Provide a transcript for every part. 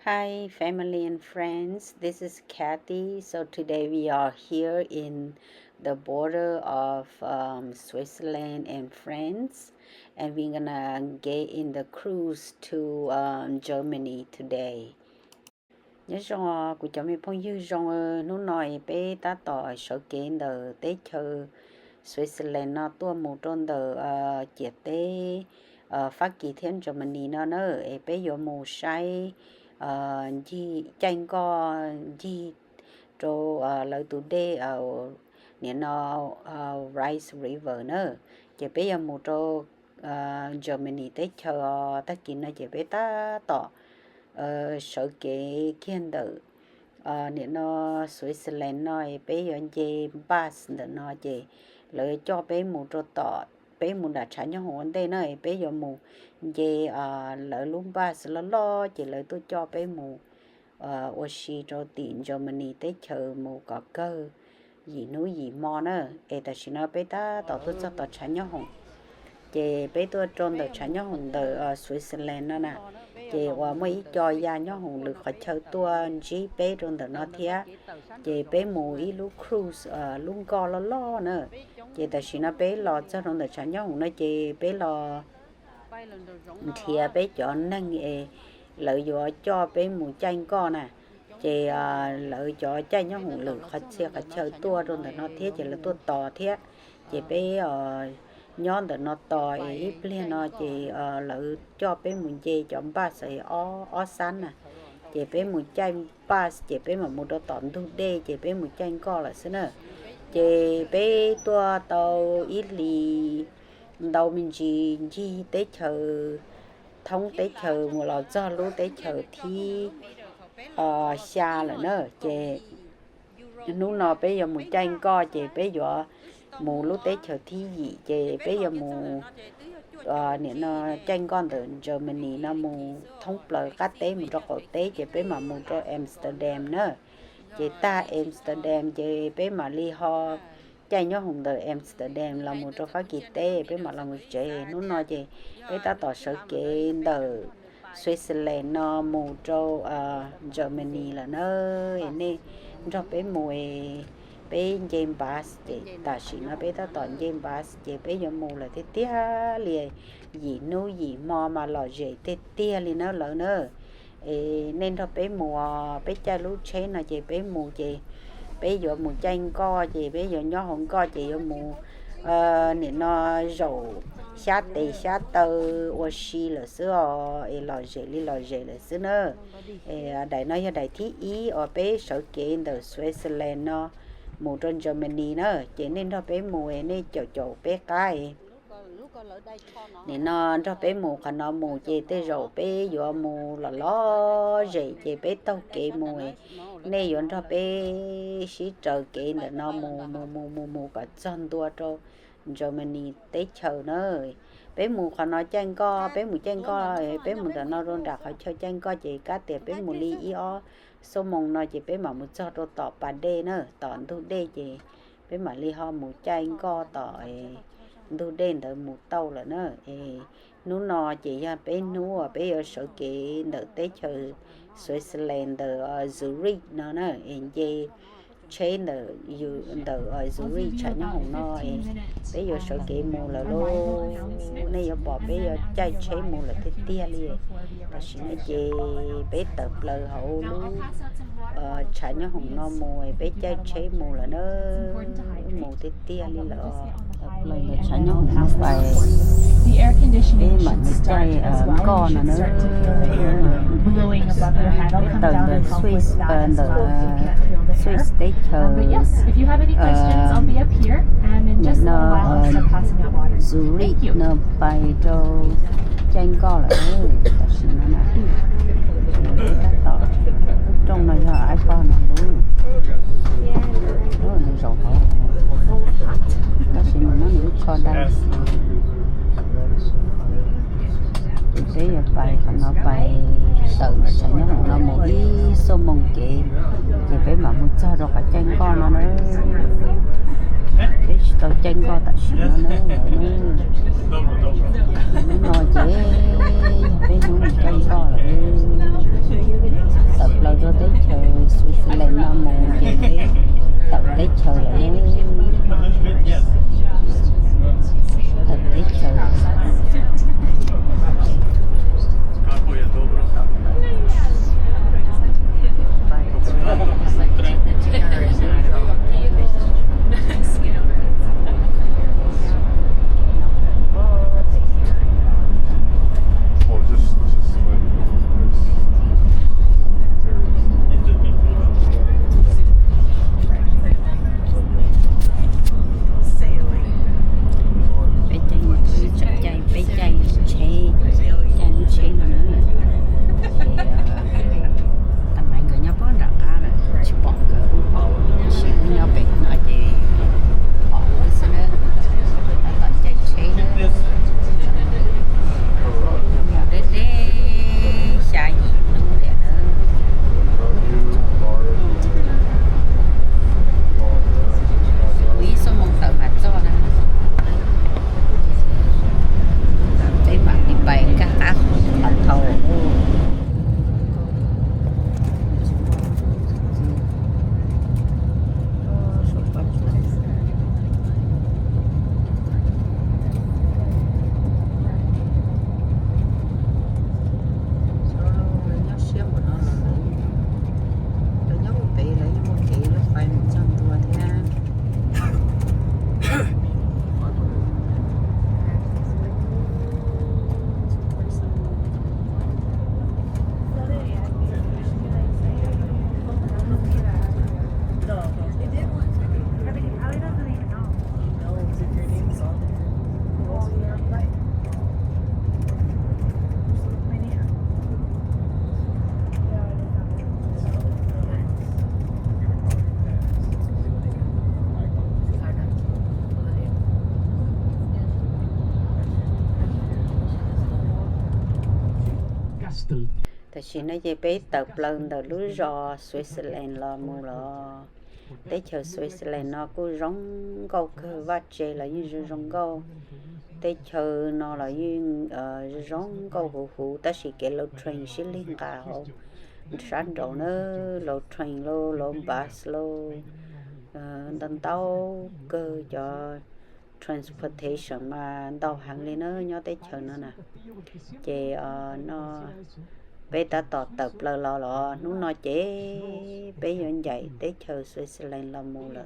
Hi, family and friends. This is Kathy. So today we are here in the border of Switzerland and France, and we're gonna get in the cruise to Germany today. Nhớ rằng của cháu mình phong như rằng nó nói bé ta tỏi sợ kiến đờ tế chờ Switzerland nó tua một trong đờ chia tế phát kỳ thiên Germany nó nữa bé vô một sai gì tranh co gì cho lời tụ đề ở nên nó Rice River nữa chỉ bé vô một trong Germany tế chờ ta kiến nó chỉ bé ta tỏ sợ cái kiên tử nên nó Switzerland nói bé yon dê bus để nó dê lợi cho bé một trò tỏ bé một đã trả nhau hồn đây nói bé yon một dê lợi luôn bus lo chỉ lợi tôi cho bé một oxy cho tiền Germany tới chờ một có cơ gì núi gì mò nữa ta chỉ nói bé ta tỏ tôi cho tỏ trả nhau hồn chị bé tôi trôn được trả nhau hồn từ Switzerland đó nè chị qua mấy cho gia nhau hồn được khỏi chơi tua chỉ bé trôn được nó thía chị bé mùi lúc cruise luôn co lo nữa chị ta chỉ nó bé lo cho trôn được trả nhau hồn nó chị bé lo thì bé chọn năng lợi dụ cho bé mùi chanh co nè chị lợi cho chanh nhau hồn được khỏi chơi tua trôn được nó thía chị là tua tò thía chị bé nhon được nó tỏi ít lên nó chỉ lợi cho bé muốn chơi chọn ba sợi ó sắn nè chỉ bé muốn chơi ba chỉ bé mà một đôi tỏn thu đê chỉ bé muốn chơi co là xí nữa chỉ bé tua tàu ít lì đầu mình chỉ tới chờ thông tới chờ một lò do lú tới chờ thì xa là nữa chỉ nú nó bé giờ muốn chơi co chỉ bé giờ mù lúc tế chờ thi gì chị bây giờ mù nên nó tranh con từ Germany nó mù thông bờ cá tế một trò tế chị bé mà mù cho Amsterdam nữa chị ta Amsterdam chị bé mà li ho tranh nhớ hùng từ Amsterdam là một trò phát kỳ tế bé mà là một chị nó nói chị bé ta tỏ sở kê từ Switzerland nó mù cho Germany là nơi nên cho bé mùi bé James Bass để ta chỉ nó bé ta toàn James Bass để bé giờ mù là thế tia liền gì nuôi gì mò mà lò dễ thế tia liền nó lỡ nữa nên cho bé mù bé cha lú chế là chị bé mù chị bé giờ mù chanh co chị bé giờ nhỏ không co chị giờ mù nên nó rầu sát tê sát tơ oxy là xưa lò dễ là xưa nữa đại nói đại thí ý ở bé sở kiện từ Switzerland nó mù trên Germany nữa chỉ nên cho bé mù này chỗ bé cái nên nó cho bé mù còn nó mù chỉ tới rồi bé vừa mù là lo gì chỉ bé tao kệ mù này vừa cho bé xí trời kệ là nó mù cả chân tua cho Germany tới chờ nữa bé mù còn nó chanh co bé mù là nó luôn đặt họ cho chanh co chỉ cá tiệp bé mù li io số mông nó chỉ bé mà một cho đồ tỏ bà đê nữa tỏn thu đê chỉ bé mà li ho một chanh co tỏi thu đê đợi một tàu là nữa nú nó chỉ ra bé nú ở bé ở sở kỹ đợi tới chờ Switzerland đợi Zurich nó nữa gì trên đợi ở Zurich chạy nhau hồng nó bé giờ sở kỹ mù là lô này giờ bỏ bé giờ chạy chế mù là thế tia liền ta chỉ nói chị bé tập lời hậu luôn chạy nhau hồng nó mùi bé chạy chế mù là nó mù thế tia liền là lời là chạy nhau hồng nó phải bé mà nó chạy con là nó từ the Swiss state If you have any questions, I'll be up here, and in just a little while, I'll start passing out water. Thank you. Nó bay cho tranh co là ta xin nó là trong này là ai qua nó luôn nó là rộng hơn ta xin nó nữ co đây bây giờ bay còn nó bay tự chạy nó một đi số mông kì chỉ phải mà một sao rồi phải tranh con nó nữa cái tao tranh con tại sao nó nói chứ cái nó tranh con là hostel. ta chỉ nói về bé tập lần từ lúa rò Switzerland là mua là để chờ Switzerland nó cứ rong câu cơ vắt chè là như rong câu để chờ nó là như rong câu hủ hủ ta chỉ cái lô train xí liên cả hồ sáng đầu nó lô train lô bus lô đần tàu cơ cho transportation mà tàu hàng lên nó nhớ tới chờ nó nè chè nó bé ta tọt tập lò nó nói chế bé như vậy tới chờ Switzerland là mua là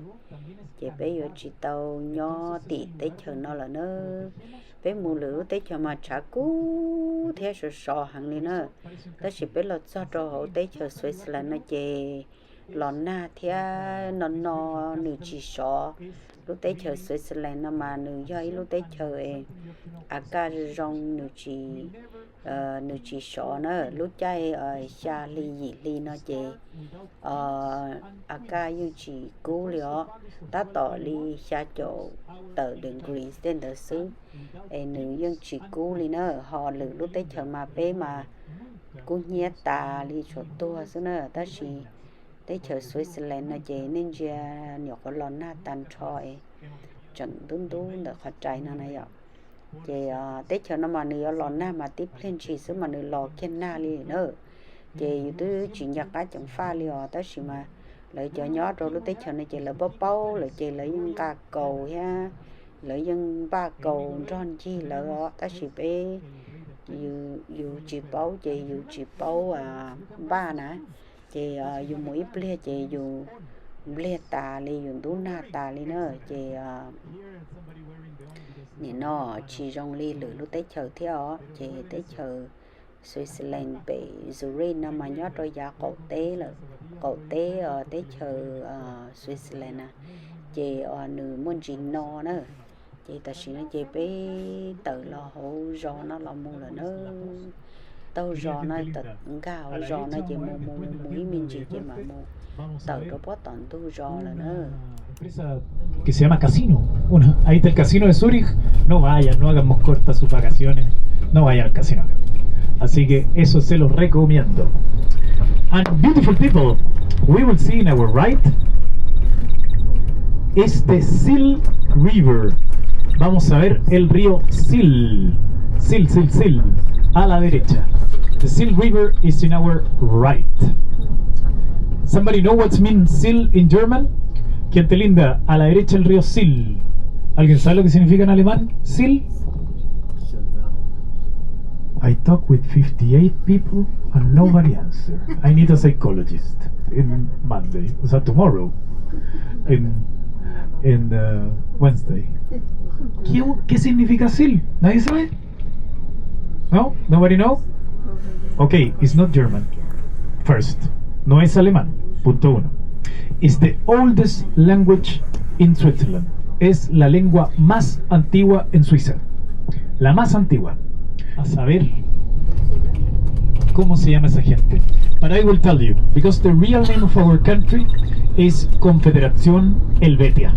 chế bé như chỉ tàu nhỏ tị tới chờ nó là nó bé mua lửa tới chờ mà trả cú theo sự sò hàng lên nữa tới chỉ bé là cho trò tới chờ Switzerland nó chế lò na theo nó nữ chỉ sò lúc tới chờ Switzerland nó mà nữ dây lúc tới chờ aka rong nữ chỉ sọ nó lúc chạy xa ly gì ly nó chè aka như chỉ cố liọ ta tỏ ly xa chỗ tờ đường Greece trên tờ xứ nữ dân chỉ cố ly nó họ lử lúc tới chờ mà bé mà cố nhé ta ly chỗ tua xứ nó ta chỉ tới chờ Switzerland nó chè nên ra nhỏ có lon na tan trôi chuẩn đúng được họ chạy nó này ạ chị tết cho nó mà nửa lò na mà tiếp lên chỉ số mà nửa lò kiên na li nữa chị tôi chuyện nhặt cá chẳng pha li tới xí mà lợi cho nhớ rồi lúc tết cho này chị là bao lợi chị lợi những cá cầu ha lợi những ba cầu ron chi lợi tới xí bé dù chỉ bao chị dù chỉ bao ba nè chị dù mũi ple chị dù ple tà li dù tú na tà li nữa chị nè nó chỉ trong ly lửa lúc tới chờ theo chị tới chờ Switzerland bị Zurich nó mà nhớ rồi giá cậu tế ở tới chờ Switzerland à chị ở nữ môn gì no nữa chị ta chỉ nói chị bé tự là hộ rò nó là mua là nó tàu rò nó tự gạo rò nó chị mua mũi mình chị mà mua tự nó bắt tận tu rò là nó Empresa que se llama Casino. Ahí está el casino de Zurich. No vayan, no hagamos cortas sus vacaciones. No vayan al casino. Así que eso se los recomiendo. And beautiful people, we will see in our right is the Sil River. Vamos a ver el río Sil. Sil. A la derecha. The Sil River is in our right. Somebody know what means Sil in German? Gente linda, a la derecha el río Sil. ¿Alguien sabe lo que significa en alemán? Sil. I talked with 58 people and nobody answered. I need a psychologist in Monday, o sea, tomorrow, in Wednesday. ¿Qué significa Sil? ¿Nadie sabe? No? Nobody know? Okay, it's not German. First, no es alemán. Punto uno. It's the oldest language in Switzerland. Es la lengua más antigua en Suiza. La más antigua. A saber cómo se llama esa gente. But I will tell you, because the real name of our country is Confederación Helvetia.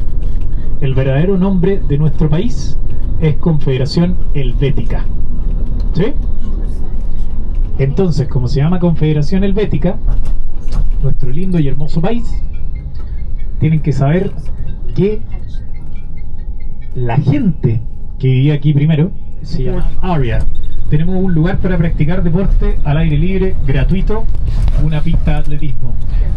El verdadero nombre de nuestro país es Confederación Helvética. ¿Sí? Entonces, como se llama Confederación Helvética, nuestro lindo y hermoso país, tienen que saber que la gente que vivía aquí primero se llama Area. Tenemos un lugar para practicar deporte al aire libre, gratuito, una pista de atletismo.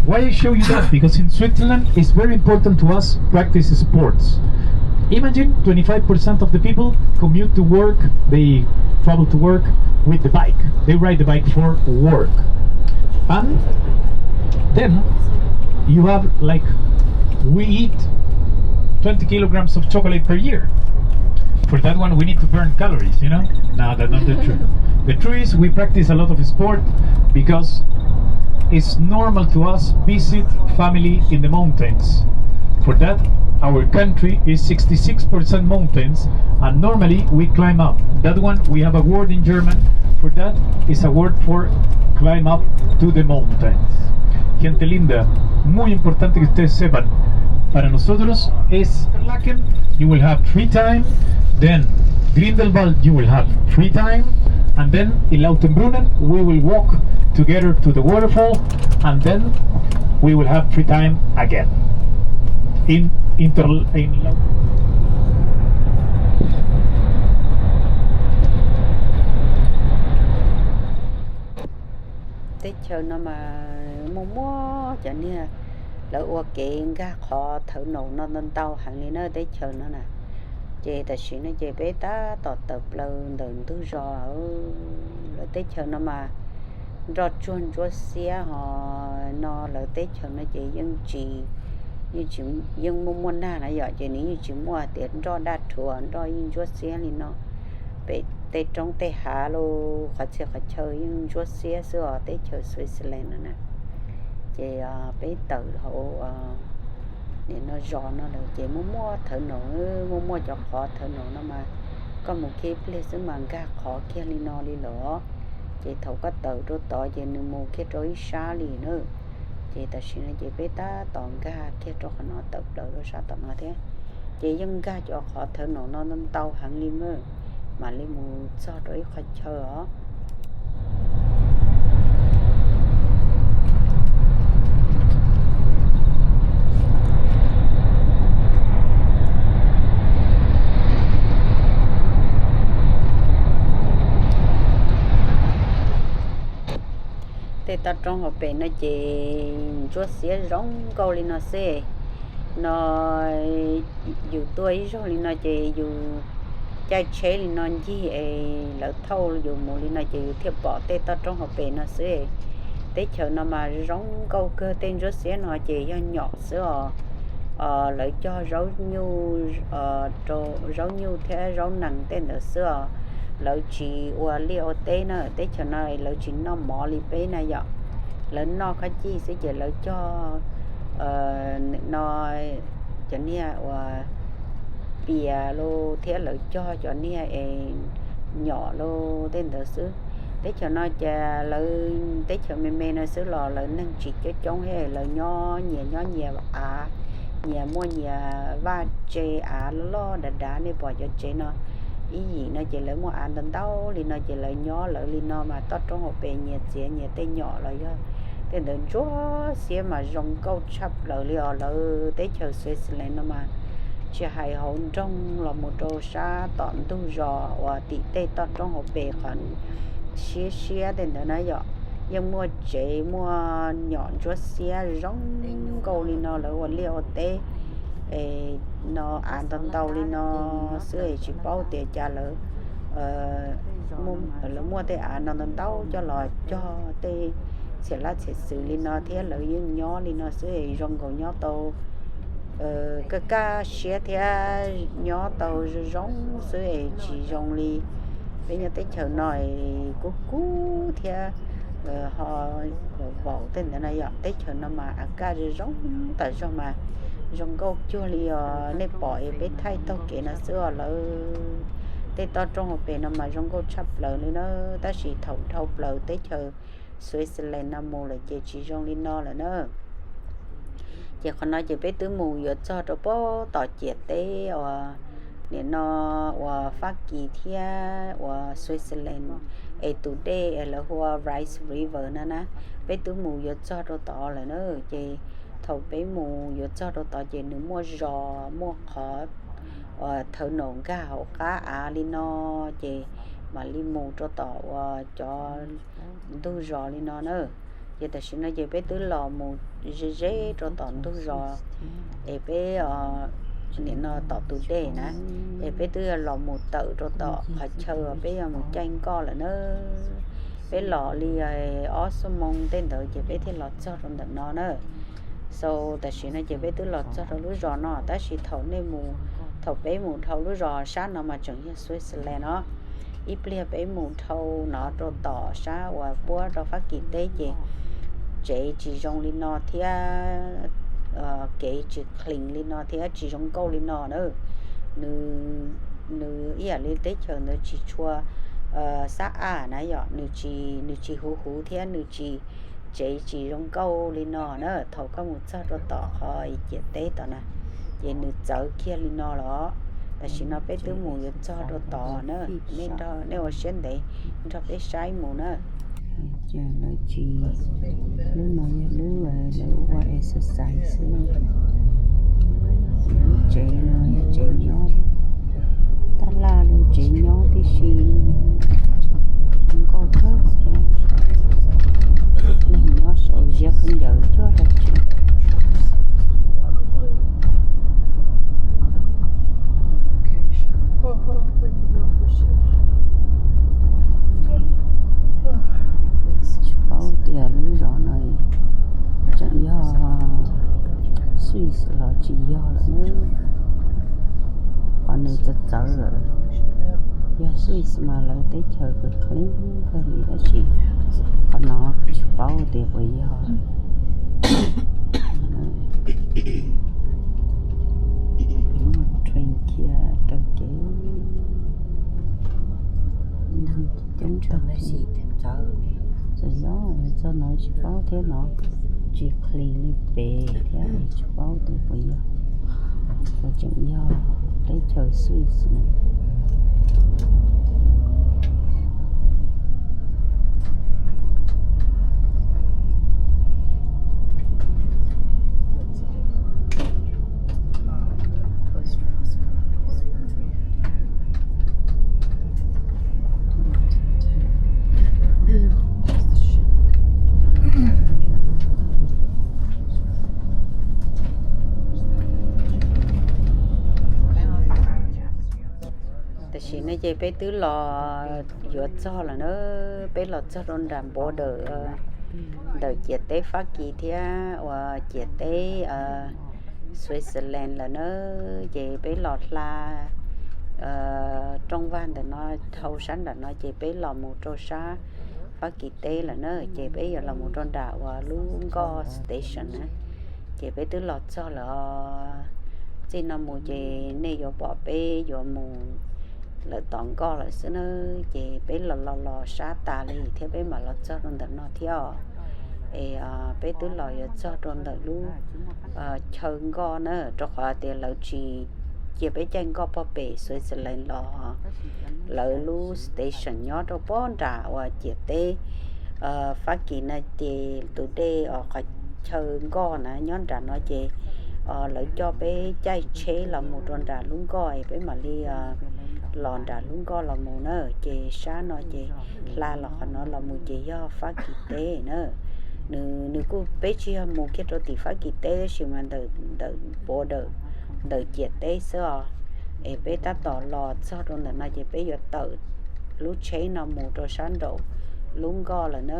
Why I show you that? Because in Switzerland it's very important to us practice sports. Imagine 25% of the people commute to work, they travel to work with the bike. They ride the bike for work. And then you have like, we eat 20 kilograms of chocolate per year. For that one we need to burn calories, you know? No, that's not the truth. The truth is we practice a lot of sport because it's normal to us visit family in the mountains. For that, our country is 66% mountains and normally we climb up. That one we have a word in German for that, is a word for climb up to the mountains. Gente linda, muy importante que ustedes sepan, para nosotros es Laken, you will have free time, then Grindelwald you will have free time, and then in Lautenbrunnen we will walk together to the waterfall, and then we will have free time again in Tết chơi nó mà mua cho nên lỡ qua kiện ga khó thở nổ nó lên tàu hàng này nó Tết chơi nó nè chị ta xí nó chị bé ta tọt tập lần đừng tư rò ở lỡ Tết chơi nó mà rò chuồn chúa xe họ nó lỡ Tết chơi nó chị dân chị như chị dân mua na là giờ chị ní như chị mua tiền rò đa thua rò dân chúa xe thì nó bé Tết trong Tết hạ lô khó chơi nhưng chúa xe xưa Tết chơi Switzerland nữa nè chị bé tự hộ để nó giò nó được chị muốn mua thợ nổ mua cho khó thợ nổ nó mà có một khi lấy xứ mà ga khó kia li nó đi lỡ chị thầu có tự rồi tỏ chị nương mua cái rối xa li nữa chị ta xin chị bé ta toàn ga kia cho nó tập đỡ rồi sao tập mà thế chị dân ga cho khó thợ nổ nó lên tàu hàng li nữa mà li mua cho rồi khó chơi đó thì ta trong học bên nó chỉ chúa xía giống câu li nó xe nó dù tôi rồi li nó chỉ dù trái chế li nó gì lỡ thâu dù một li nó chỉ thiệp bỏ tê ta trong học bên nó xe tê chờ nó mà giống câu cơ tên chúa xía nó chỉ do nhỏ xưa lợi cho rau nhu rau nhu thế rau nặng tên ở xưa lợi chỉ qua liều tê nó tê cho nó lợi chỉ nó mỏ li bé này vậy lợi nó có chi sẽ chỉ lợi cho nó cho nia và bìa lô thế lợi cho nia nhỏ lô tên ở xứ tê cho nó chả lợi tê cho mẹ nó xứ lò lợi nâng chỉ cho trong hay lợi nhỏ nhẹ nhà mua nhà va chê lo đã nên bỏ cho chê nó ý gì nó chỉ lấy mua ăn tận tao thì nó chỉ lấy nhỏ lợi li nó mà tao trong hộp bề nhiệt dễ nhiệt tay nhỏ lợi cho tên đừng chúa xía mà rong câu chắp lợi li lợi tới chờ Switzerland nó mà chỉ hay hồn trong là một đồ xa tọn tu rò và tị tê tao trong hộp bề còn xía tên đó nó dọ nhưng mua chế mua nhọn chúa xía rong câu li nó lợi và liều tê nó ăn tận tàu đi nó sữa chỉ bao tiền trả lỡ mua tê ăn nó tận tàu cho lò cho tê sẽ là sẽ xử lý nó thế lỡ những nhỏ đi nó sữa rong cầu nhỏ tàu cái cá xe thế nhỏ tàu rong sữa chỉ rong đi bây giờ tới chờ nói cú thế họ vào tên là này tới chờ nó mà cá rong tại sao mà rong câu chưa li nên bỏ bé thay tao kể nó xưa là tê tao trong một bề nó mà rong câu chắp lờ nữa nó ta chỉ thầu lờ tới chờ Switzerland năm mùa là chỉ rong li nó là nó chỉ còn nói chỉ bé tứ mù giờ cho nó bó tỏ chết tế để nó phát kỳ thia Switzerland today là hoa Rice River nè nè bé tứ mù giờ cho nó tỏ là nó chỉ thầu bé mù vừa cho đồ tỏ chuyện nữa mua giò mua khó thợ nộn gạo cá li nó chị mà li mù cho tỏ cho tu giò li nó nữa chị ta xin nói chị bé tứ lò mù dễ cho tỏ tu giò bé nên nó tỏ tu đề nè bé tứ lò mù tự cho tỏ phải chờ bé một chanh co là nó bé lò li ó số mông tên tự chị bé thì lò cho trong đợt nó nữa so ta chỉ nói chỉ biết từ lọt cho lúa giò nó ta chỉ thầu nên mù thầu bé mù thầu lúa giò sáng nó mà chẳng như Switzerland nó ít bia bé mù thầu nó cho tỏ sáng và bữa cho phát kỳ tế chỉ trong linh nó thì cái chỉ clean linh nó thì chỉ trong câu linh nó nữa nữ ý là linh tế chờ nữ chỉ chua xã nãy giờ nữ chỉ hú thì nữ chỉ trong câu li nó nữa thầu có một sao cho tỏ khỏi chuyện tế tao nè vậy nữ chở kia li nó đó là chỉ nó bé tứ mù cho đồ tỏ nữa nên đó nếu ở trên đấy cho bé sai mù nữa giờ là chỉ lúc nào lúc qua exercise lúc chạy nó chạy nhỏ ta la lúc chạy nhỏ thì xí không có thớt nên nó sợ giấc không giờ cho ta chịu bao tiền lúc rõ này chẳng do suy là chỉ do là nữa còn này rất sợ rồi do suy mà lại tới chờ cái clean cái này đó chỉ còn nó bao tiền với do train kia trong cái năng chống trồng này gì thêm sợ rồi đó cho nó chỉ bao thế nó chỉ clean về thế này chỉ bao tiền với do và chẳng do tới chờ suy thì nó chơi bé tứ lò dựa cho là nó bé lò choron đàm bộ đời chia tế phát kỳ thia và chia tế Switzerland là nó chơi bé lò là trong van thì nó thâu sẵn là nó chơi bé lò một trâu xa phát kỳ tế là nó chơi bé giờ là một tròn đảo và luôn có station á chơi bé tứ lò cho là chỉ nó một chơi này giờ bỏ bé giờ một là toàn co là sẽ nó chỉ bé lò sát ta đi theo bé mà nó choron nó theo bé tứ lò choron đợt luôn chơi co nữa cho họ tiền lợi chỉ bé tranh co bỏ bể rồi sẽ lên lò lợi lu station nhỏ cho bốn trả và chỉ tê phát kỳ này thì tụi đây ở khỏi chơi co nè nhón trả nó chỉ lợi cho bé chạy chế là một tròn trả luôn coi bé mà đi lòn đã luôn có là mù nữa chị sáng nó chị la lọ nó là mù chị do phát kỳ tế nữa nữ cô bé chia mù kia rồi thì phát kỳ tế chứ mà đợi bộ đợi chết tế sơ bé ta tỏ lò sau đó là nó chị bé giờ tự lúc chế nó mù rồi sáng độ luôn có là nó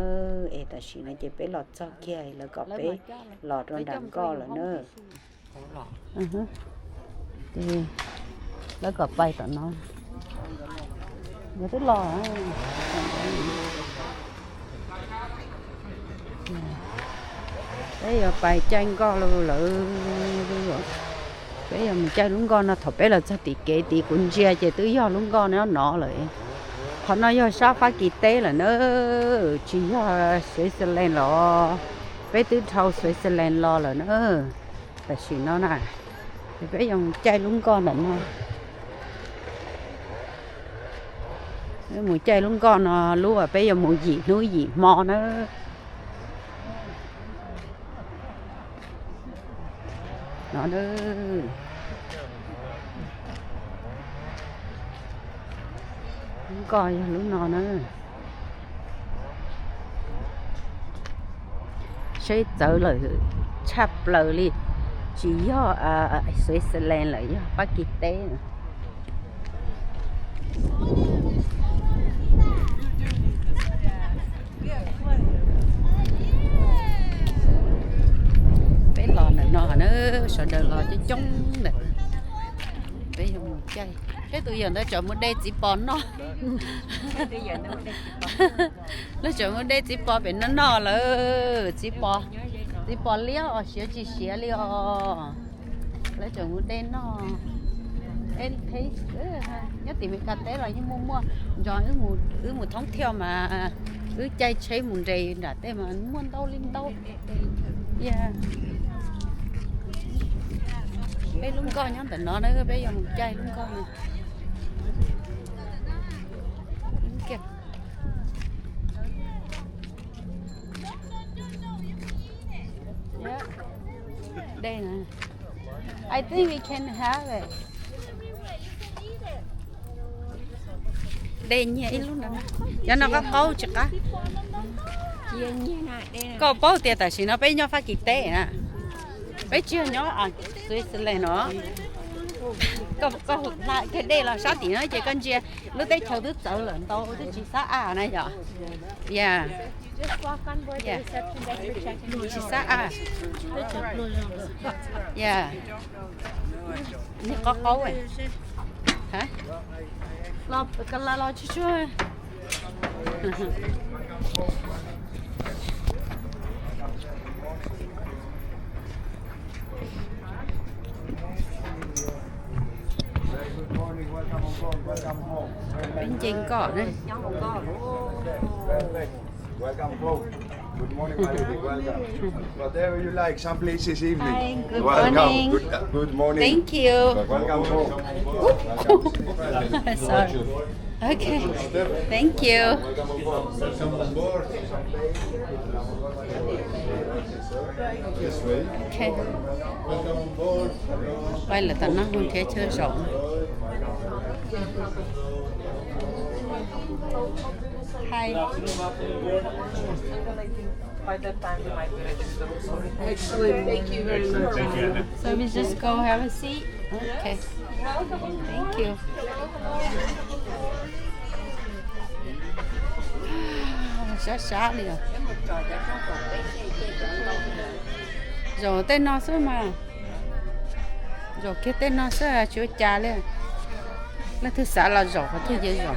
ta chỉ nó chị bé lọt sau kia là có bé lọt rồi đằng co là nó thì nó có bay tận nó người tới lò bây giờ bài tranh con lỡ bây giờ mình chơi đúng con nó thật bé là sao thì kệ thì cũng chia chỉ tự do đúng con nó nọ lại họ nói do sao phát kỳ tế là nó chỉ do Switzerland lo bé tứ thâu Switzerland lo là nó là chỉ nó nè bây giờ chơi đúng con là nó mùi chay luôn con nó lúa à bây giờ mùi gì núi gì mò nó đó coi lúc nào nữa sẽ trở lại chắp lời đi chỉ do Switzerland lại do Bắc Kỳ Tế bé lò này nọ nữa sợ đời lò cho trống này bây giờ một chơi cái tôi giờ nó chọn một đê chỉ bón nó nó chọn một đê chỉ bón bên nó nọ là chỉ bón liao xía chỉ xía liao nó chọn một đê nó em thấy nhất thì mình cắt té rồi nhưng mua rồi một tháng theo mà chơi chơi một rầy đã té mà muốn đâu lên đâu yeah bé lúng con nhá tỉnh nó đấy cái bé giờ một chai lúng con này kìa yeah. Đây nè I think we can have it đây nhỉ luôn đó cho nó có câu chứ cả có bao tiền tại sao nó bé nhau phát kỳ tế nè bé chưa nhớ à Switzerland nó có lại cái đây là sao thì nó chỉ cần chia lúc đấy chờ đứt sợ lợn to tôi chỉ sát à này giờ yeah chỉ sát à yeah nó có câu này hả lo cái lo chứ chứ bên trên cỏ đây Welcome home. Good morning, my lady. Welcome. Whatever you like, someplace this evening. Hi, good Welcome. morning. Good morning. Thank you. Welcome home. Sorry. Okay. Thank you. Welcome aboard. This way. Okay. Welcome on board. Đây là tao nó không thể chơi rộng. Hi. By that time, we might be ready to go. Sorry. Excellent. Thank you very much. Thank you, Anna. So we just go have a seat. Okay. Thank you. Xa liền. Rồi tên nó số mà. Rồi cái tên nó số là chúa cha liền. Là thứ xã là rồi và thứ gì rồi.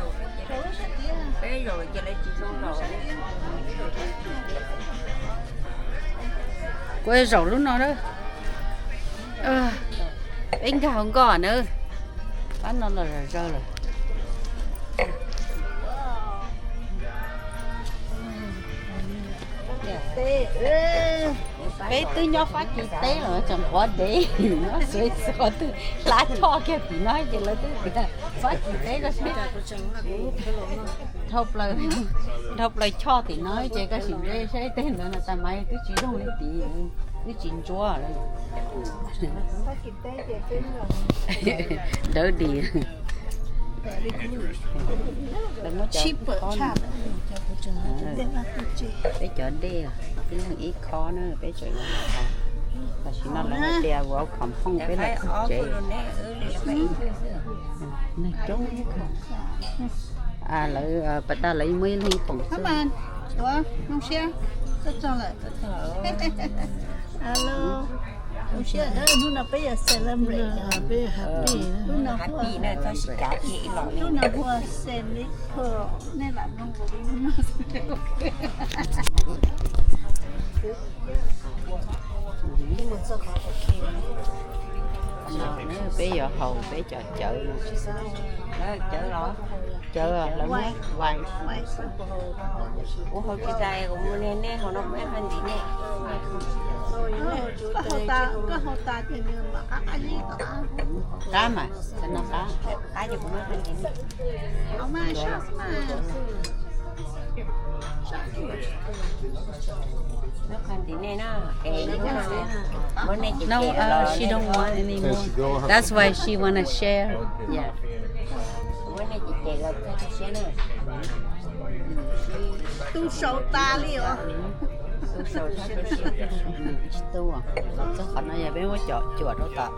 Bé rồi, giờ lấy chị con rồi. Quê rổ lúc nào đó bên cả không có nữa bán nó là rơ rồi bé tư nhau phát kỳ tế rồi chẳng có để nó sôi sôi tư lá cho kia thì nói chỉ là tư phát kỳ tế có biết thọc lời cho thì nói chỉ có chuyện đây sẽ tên nữa là tại mày cứ chỉ đâu lấy tiền cứ chín chúa rồi đỡ đi đừng có chọn bé chọn đi cái thằng ít khó nữa bé chọn và chỉ nó là đeo vào khẩm không bé là không chế này trốn à lại bà ta lấy mấy lên phòng Come on. Ủa, không xe. Rất cho lại. Hello. Không xe. Lúc nào bây giờ celebrate. Bây giờ happy. Lúc nào vừa. Happy này thôi sẽ trả chị lọ Lúc nào vừa send it pearl. Nên là không có đi lúc nào. Nhưng mà sao khó ok. bé giờ hầu bé chợ chợ Đó, chở lọ. chợ à lắm vài Ủa hồi cái dài cũng nên nè, họ nó mới hơn gì nè. Cái hồ ta thì nhưng mà các anh ấy có cá mà cái nó cá Cái gì cũng mới hơn gì nè. không ai shop mà. Nó hơn gì nè nó. Kệ như thế nào nè. Bữa nay chị no kệ lọ she nè. don't want anymore that's why she wanna share yeah Bữa nay chị kệ lọ cho chị xé nè. Tu sầu ta đi ạ. Tôi sầu cho tôi xé. tu à chắc khả năng là bé có chuột đâu ta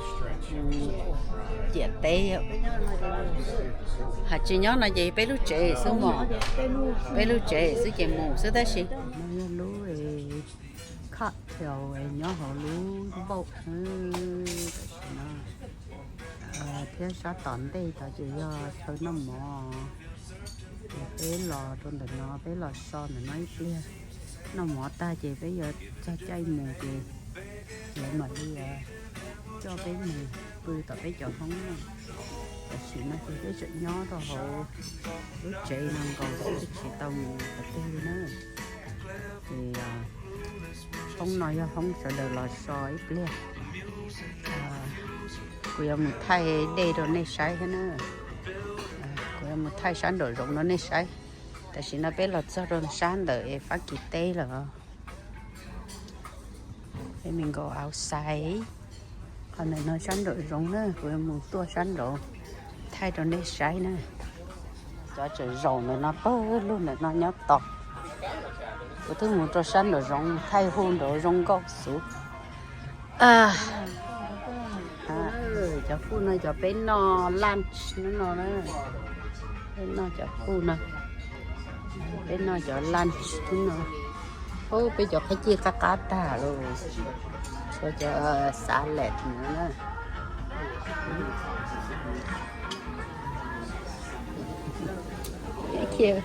chị té hả chị nhớ là gì bé lúc trẻ số một bé lúc trẻ số trẻ một số đó gì lú khát theo nhớ họ lú bột thế sao tận đây ta chỉ do thôi nó mò bé lò trong đợt nó bé lò son để nói kia nó mỏ ta chị bây giờ cho chay mù chị để mà đi cho bé mù tôi tập bé chọn không chị nó thì cái chuyện nhỏ thôi hộ lúc chị nó còn cái chị tao mù và tiêu nữa thì không nói không sợ đời lò soi kia quỳ một thay đây rồi này sai hết nữa quỳ một thay sáng đồ rộng nó này sai tại vì nó biết là cho rồi sáng đợi phát kỳ tê rồi để mình go outside còn này nó sáng đồ rộng nữa quỳ một tua sáng đồ thay rồi này sai nữa cho trời rộng này nó bơ luôn này nó nhót to cái thứ một cho sáng đồ rộng thay hôn đồ rộng góc xuống cho phu nó cho bé nó lunch nó nữa bên nó cho phu nó bên nó cho lunch chúng nó ô bây giờ phải chia cá ta luôn cho salad nữa cái kia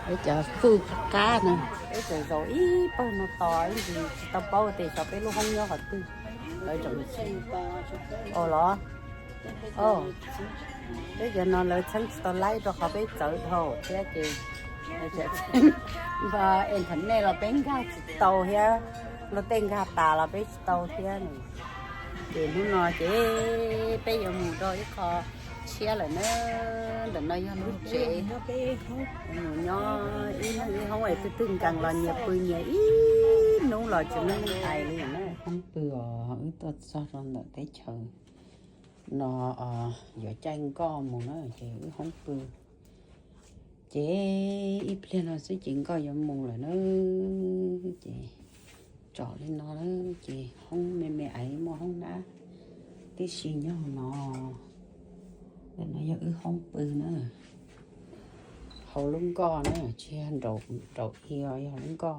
bây giờ phu cá nè bây giờ rồi ý bao nó to gì tao bao thì cho bé luôn không nhớ hết tư lấy trồng ồ lo bây giờ nó lấy chân tao lấy cho họ biết tự thôi thế chị và em thấy này là bên ga tàu ha nó tên ga tà là bên tàu thế này thì nó nói chứ bây giờ mùa rồi kho chia lại nó để nó cho nó chế nó ý nó không phải tôi tin rằng là nhiều bự nhiều ý nó là cho nó hay liền đó không bừa hỏi tôi sao rồi đợi tới chờ nó giờ tranh con một nó chị không bừa chị ít lên nó sẽ chuyện coi giờ mù là nó chị trọ lên nó chị không mẹ ấy mà không đã tí xì nhau nó để nó giờ không bự nữa hầu lưng co nữa chị ăn đậu heo hầu lưng co.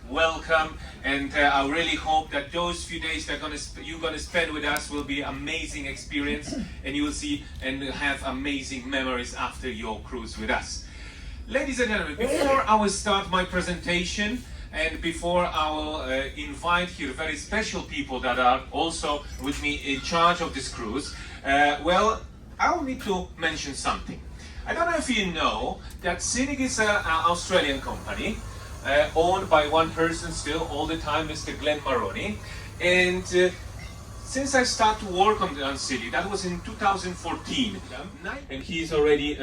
Welcome, and I really hope that those few days that you're gonna spend with us will be amazing experience, and you will see and have amazing memories after your cruise with us. Ladies and gentlemen, before I will start my presentation, and before I will invite here very special people that are also with me in charge of this cruise, well, I will need to mention something. I don't know if you know that Scenic is an Australian company. Owned by one person still all the time, Mr. Glenn Maroney, and since I started to work on City, that was in 2014, and he's already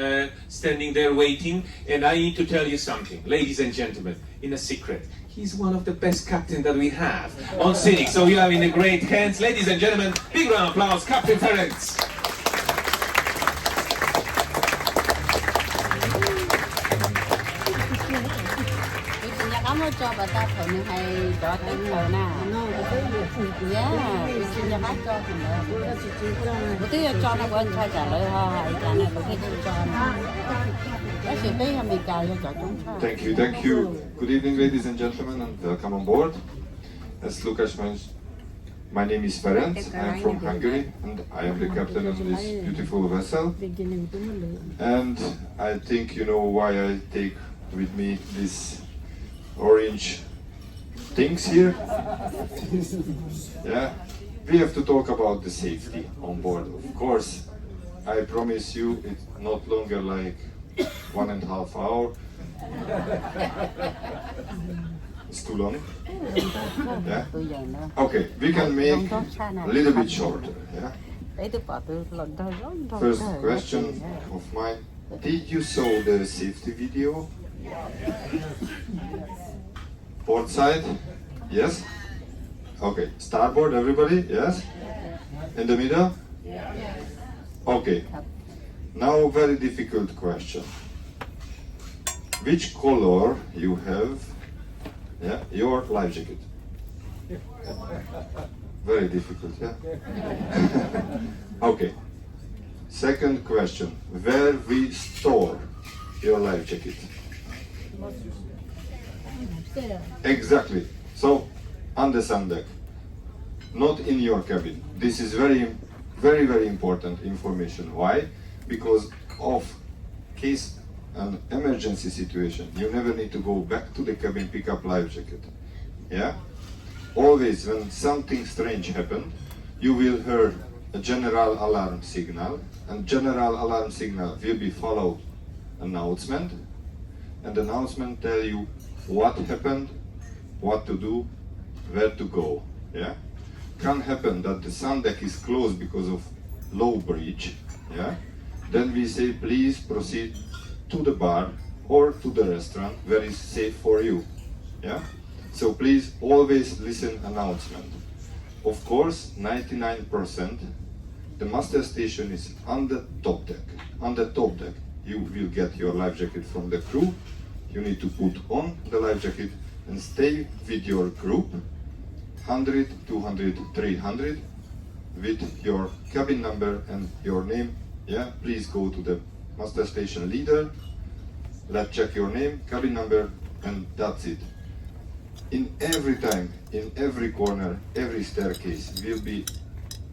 standing there waiting, and I need to tell you something, ladies and gentlemen, in a secret, he's one of the best captains that we have on City, so you are in a great hands, ladies and gentlemen, big round of applause, Captain Ferenc. Cho bà ta thử mình hay cho tên thờ nào xin nhà bác cho thì nữa bữa tiếp cho nó quên cho trả lời hay trả này bữa tiếp cho nó bác sĩ biết là mình chào cho chúng ta. Thank you. Good evening, ladies and gentlemen, and welcome on board. As Lukas mentioned, my name is Ferenc. I am from Hungary, and I am the captain of this beautiful vessel. And I think you know why I take with me this orange things here. Yeah, we have to talk about the safety on board. Of course, I promise you it's not longer like 1.5 hours. It's too long. Yeah. Okay, we can make a little bit shorter. Yeah. First question of mine: did you saw the safety video? Port side, yes? Okay, starboard, everybody, yes? In the middle? Okay, now very difficult question. Which color you have, yeah, your life jacket? Very difficult, yeah? Okay, second question, where we store your life jacket? Exactly. So, on the sun deck, not in your cabin. This is very, very important information. Why? Because of case an emergency situation, you never need to go back to the cabin, pick up life jacket. Yeah? Always when something strange happened, you will hear a general alarm signal, and general alarm signal will be followed announcement, and the announcement tell you what happened, what to do, where to go. Yeah. can happen that the sun deck is closed because of low bridge, yeah, then we say please proceed to the bar or to the restaurant where is safe for you, yeah. So please always listen announcement. Of course, 99%, the master station is on the top deck. On the top deck, you will get your life jacket from the crew. You need to put on the life jacket and stay with your group, 100, 200, 300, with your cabin number and your name. Yeah, please go to the master station leader. Let's check your name, cabin number, and that's it. In every time, in every corner, every staircase will be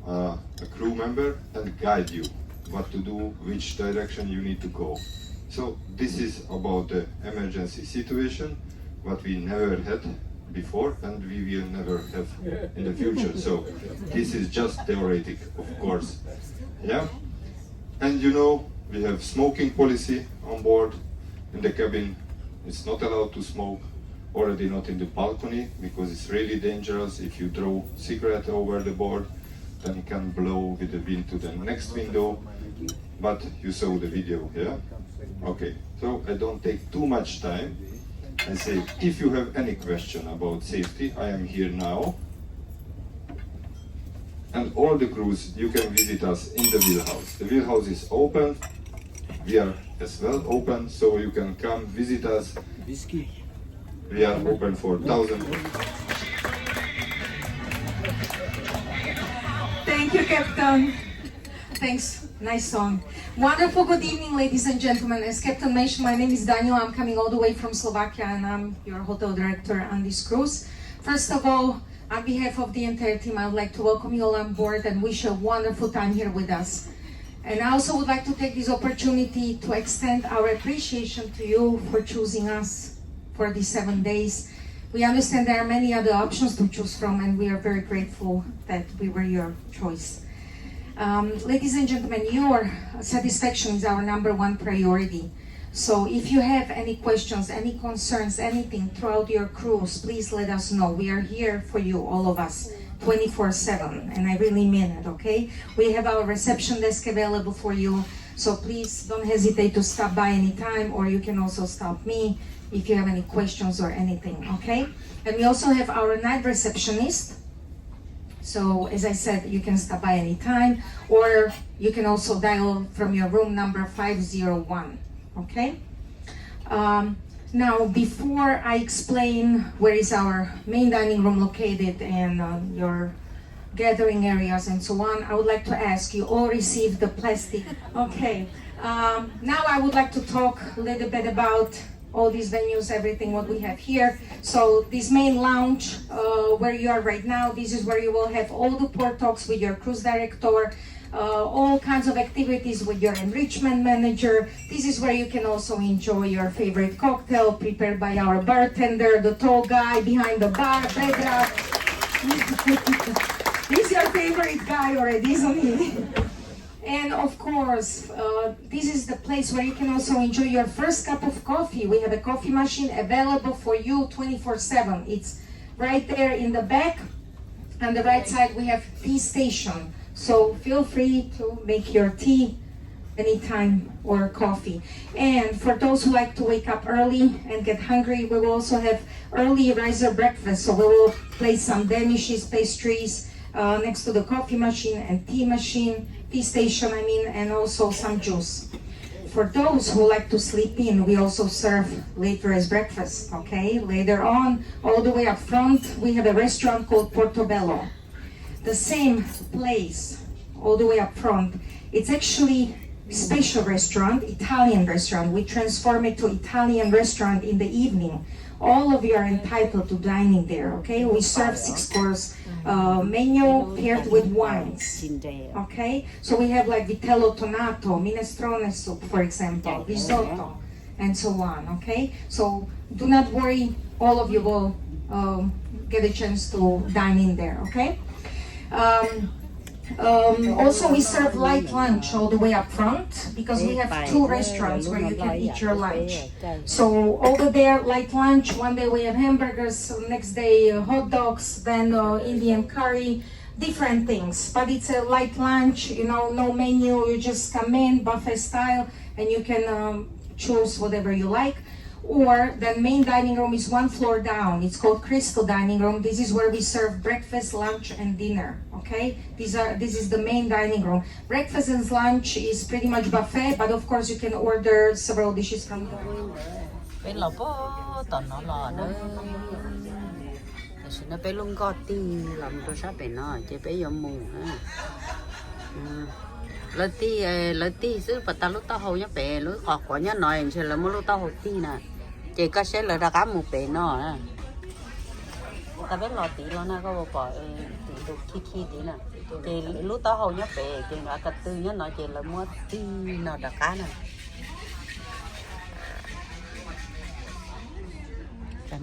a crew member and guide you what to do, which direction you need to go. So this is about the emergency situation, what we never had before and we will never have in the future. So this is just theoretic, of course. Yeah. And you know, we have smoking policy on board. In the cabin, it's not allowed to smoke. Already not in the balcony, because it's really dangerous. If you throw cigarette over the board, then it can blow with the wind to the next window. But you saw the video, yeah? Okay, so I don't take too much time. I say, if you have any question about safety, I am here now. And all the crews, you can visit us in the wheelhouse. The wheelhouse is open. We are as well open, so you can come visit us. We are open for 1,000. Thank you, Captain. Thanks. Nice song. Wonderful good evening, ladies and gentlemen. As Captain mentioned, my name is Daniel. I'm coming all the way from Slovakia and I'm your hotel director on this cruise. First of all, on behalf of the entire team, I would like to welcome you all on board and wish you a wonderful time here with us. And I also would like to take this opportunity to extend our appreciation to you for choosing us for these 7 days. We understand there are many other options to choose from and we are very grateful that we were your choice. Ladies and gentlemen, your satisfaction is our /1 priority. So if you have any questions, any concerns, anything throughout your cruise, please let us know. We are here for you, all of us, 24/7, and I really mean it, okay? We have our reception desk available for you, so please don't hesitate to stop by anytime, or you can also stop me if you have any questions or anything, okay? And we also have our night receptionist. So as I said, you can stop by anytime, or you can also dial from your room number 501, okay? Now, before I explain where is our main dining room located and your gathering areas and so on, I would like to ask you all received the plastic. Okay, now I would like to talk a little bit about all these venues, everything what we have here. So this main lounge where you are right now, this is where you will have all the port talks with your cruise director, all kinds of activities with your enrichment manager. This is where you can also enjoy your favorite cocktail prepared by our bartender, the tall guy behind the bar, Pedra. He's your favorite guy already, isn't he? And of course, this is the place where you can also enjoy your first cup of coffee. We have a coffee machine available for you 24/7. It's right there in the back. On the right side, we have tea station. So feel free to make your tea anytime or coffee. And for those who like to wake up early and get hungry, we will also have early riser breakfast. So we will place some denishes, pastries next to the coffee machine and tea station, and also some juice. For those who like to sleep in, we also serve later as breakfast, okay? Later on, all the way up front, we have a restaurant called Portobello. The same place, all the way up front, it's actually special restaurant, Italian restaurant. We transform it to Italian restaurant in the evening. All of you are entitled to dining there, okay? We serve 6-course menu paired with wines, okay? So we have like vitello tonato, minestrone soup, for example, risotto, and so on, okay? So do not worry, all of you will get a chance to dine in there, okay? Also, we serve light lunch all the way up front because we have 2 restaurants where you can eat your lunch. So over there, light lunch. One day we have hamburgers, next day hot dogs, then Indian curry, different things, but it's a light lunch, you know, no menu, you just come in, buffet style, and you can choose whatever you like. Or the main dining room is one floor down. It's called Crystal Dining Room. This is where we serve breakfast, lunch, and dinner. Okay, this is the main dining room. Breakfast and lunch is pretty much buffet, but of course you can order several dishes from there. Bên lò bó tận nó lò đó, thì nó bé luôn có ti làm cho sát bên nó, chỉ bé giống mù ha. Lỡ ti xứ bắt ta lúc tao hầu nhá bé, lúc họ có nhá nói sẽ là một lúc tao hầu ti nè, chỉ có sẽ là cá một bé nó nè. Ta bé lò tí lo na có bộ bỏ tí đồ khi tí nè, chỉ lúc tao hầu nhá bé, chỉ là cái tư nhá nói chỉ là mua ti nào đã cá nè. To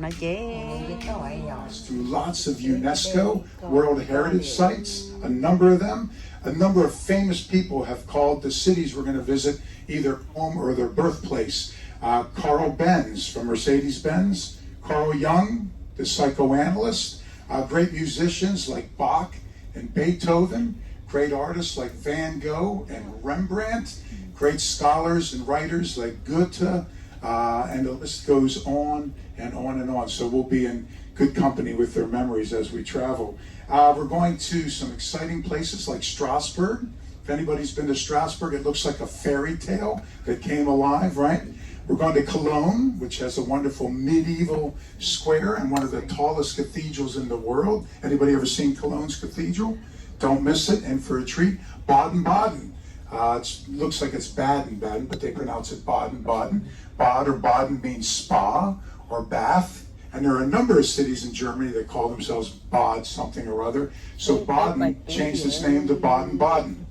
lots of UNESCO World Heritage Sites, a number of them. A number of famous people have called the cities we're going to visit either home or their birthplace. Carl Benz from Mercedes-Benz, Carl Jung, the psychoanalyst, great musicians like Bach and Beethoven, great artists like Van Gogh and Rembrandt, great scholars and writers like Goethe, and the list goes on and on and on. So we'll be in good company with their memories as we travel. We're going to some exciting places like Strasbourg. If anybody's been to Strasbourg, it looks like a fairy tale that came alive, right? We're going to Cologne, which has a wonderful medieval square and one of the tallest cathedrals in the world. Anybody ever seen Cologne's cathedral? Don't miss it. And for a treat, Baden-Baden. It looks like it's Baden-Baden, but they pronounce it Baden-Baden. Bad or Baden means spa or bath. And there are a number of cities in Germany that call themselves Bad something or other. So Baden changed its name to Baden-Baden,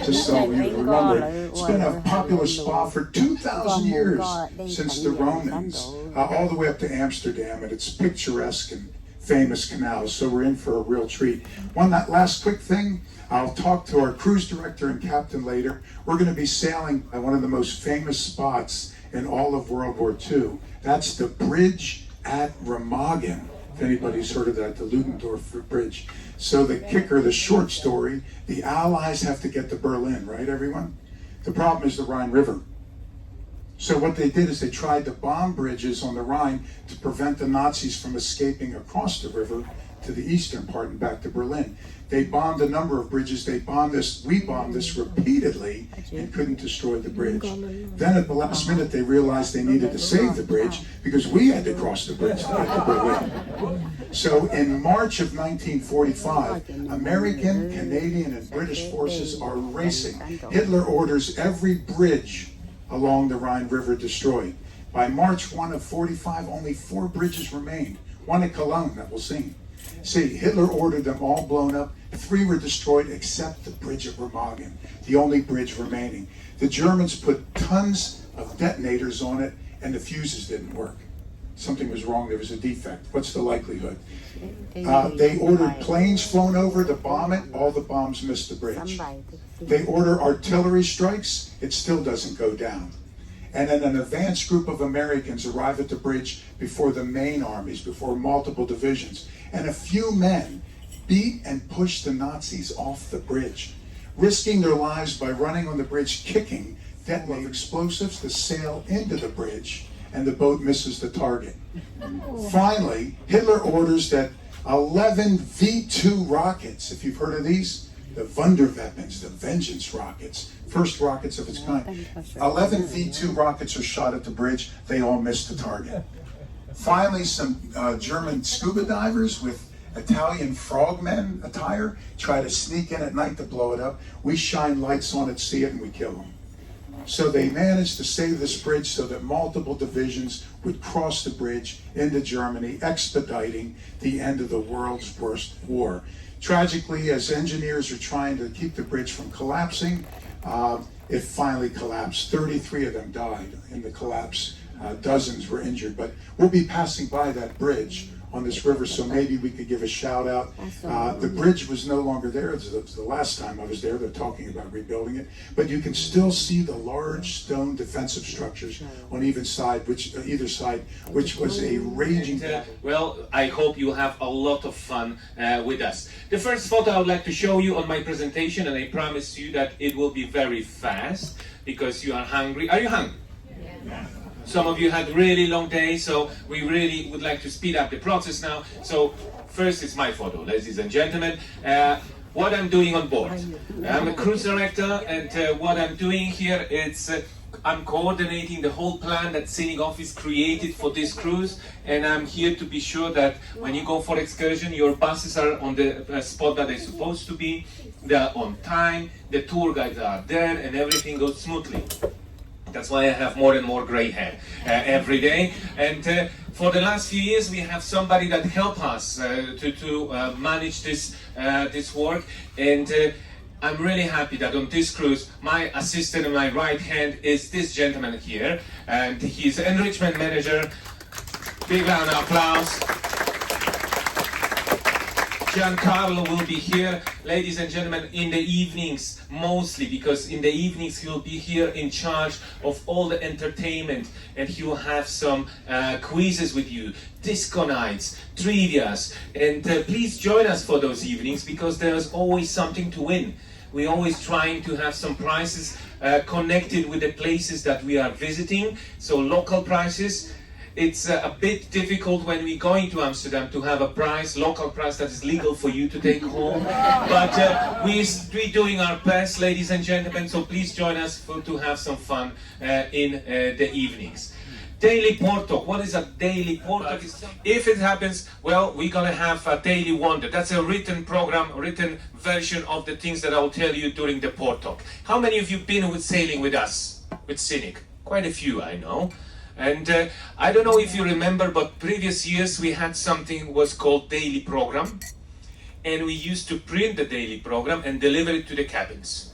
just so you remember it. It's been a popular spa for 2,000 years since the Romans, all the way up to Amsterdam, and it's picturesque and famous canals, so we're in for a real treat. One last quick thing, I'll talk to our cruise director and captain later. We're going to be sailing at one of the most famous spots in all of World War II. That's the bridge at Remagen, if anybody's heard of that, the Ludendorff Bridge. So the kicker, the short story, the Allies have to get to Berlin, right, everyone? The problem is the Rhine River. So what they did is they tried to bomb bridges on the Rhine to prevent the Nazis from escaping across the river to the eastern part and back to Berlin. They bombed a number of bridges. We bombed this repeatedly and couldn't destroy the bridge. Then at the last minute, they realized they needed to save the bridge because we had to cross the bridge to get to Berlin. So in March of 1945, American, Canadian, and British forces are racing. Hitler orders every bridge along the Rhine River destroyed. By March 1 of 45, only 4 bridges remained. One at Cologne that we'll see. See, Hitler ordered them all blown up. 3 were destroyed except the bridge at Remagen, the only bridge remaining. The Germans put tons of detonators on it and the fuses didn't work. Something was wrong, there was a defect. What's the likelihood? They ordered planes flown over to bomb it, all the bombs missed the bridge. They order artillery strikes, it still doesn't go down. And then an advanced group of Americans arrive at the bridge before the main armies, before multiple divisions. And a few men beat and push the Nazis off the bridge, risking their lives by running on the bridge, kicking detonating explosives to sail into the bridge, and the boat misses the target. Finally, Hitler orders that 11 V-2 rockets, if you've heard of these, the Wunderweapons, the Vengeance rockets, first rockets of its kind. 11 V-2 rockets are shot at the bridge. They all miss the target. Finally, some German scuba divers with Italian frogmen attire try to sneak in at night to blow it up. We shine lights on it, see it, and we kill them. So they managed to save this bridge so that multiple divisions would cross the bridge into Germany, expediting the end of the world's worst war. Tragically, as engineers are trying to keep the bridge from collapsing, it finally collapsed. 33 of them died in the collapse. Dozens were injured, but we'll be passing by that bridge on this river, so maybe we could give a shout out. The bridge was no longer there. It was the last time I was there. They're talking about rebuilding it, but you can still see the large stone defensive structures on either side, which was a raging. Well, I hope you have a lot of fun with us. The first photo I would like to show you on my presentation, and I promise you that it will be very fast because you are hungry. Are you hungry? Yeah. Some of you had really long days, so we really would like to speed up the process now. So first is my photo, ladies and gentlemen. What I'm doing on board. I'm a cruise director, and what I'm doing here is I'm coordinating the whole plan that Scenic Office created for this cruise, and I'm here to be sure that when you go for excursion, your buses are on the spot that they're supposed to be, they're on time, the tour guides are there, and everything goes smoothly. That's why I have more and more gray hair every day. And for the last few years, we have somebody that help us to manage this work. And I'm really happy that on this cruise, my assistant on my right hand is this gentleman here. And he's enrichment manager. Big round of applause. Giancarlo will be here, ladies and gentlemen, in the evenings mostly, because in the evenings he will be here in charge of all the entertainment, and he will have some quizzes with you, disco nights, trivias, and please join us for those evenings because there's always something to win. We're always trying to have some prizes connected with the places that we are visiting, so local prizes. It's a bit difficult when we're going to Amsterdam to have a prize, local prize that is legal for you to take home. But we're doing our best, ladies and gentlemen, so please join us to have some fun in the evenings. Daily Porto. What is a daily Porto? If it happens, well, we're going to have a daily wonder. That's a written program, written version of the things that I will tell you during the Port Talk. How many of you been with sailing with us, with Scenic? Quite a few, I know. And I don't know if you remember, but previous years we had something was called daily program, and we used to print the daily program and deliver it to the cabins.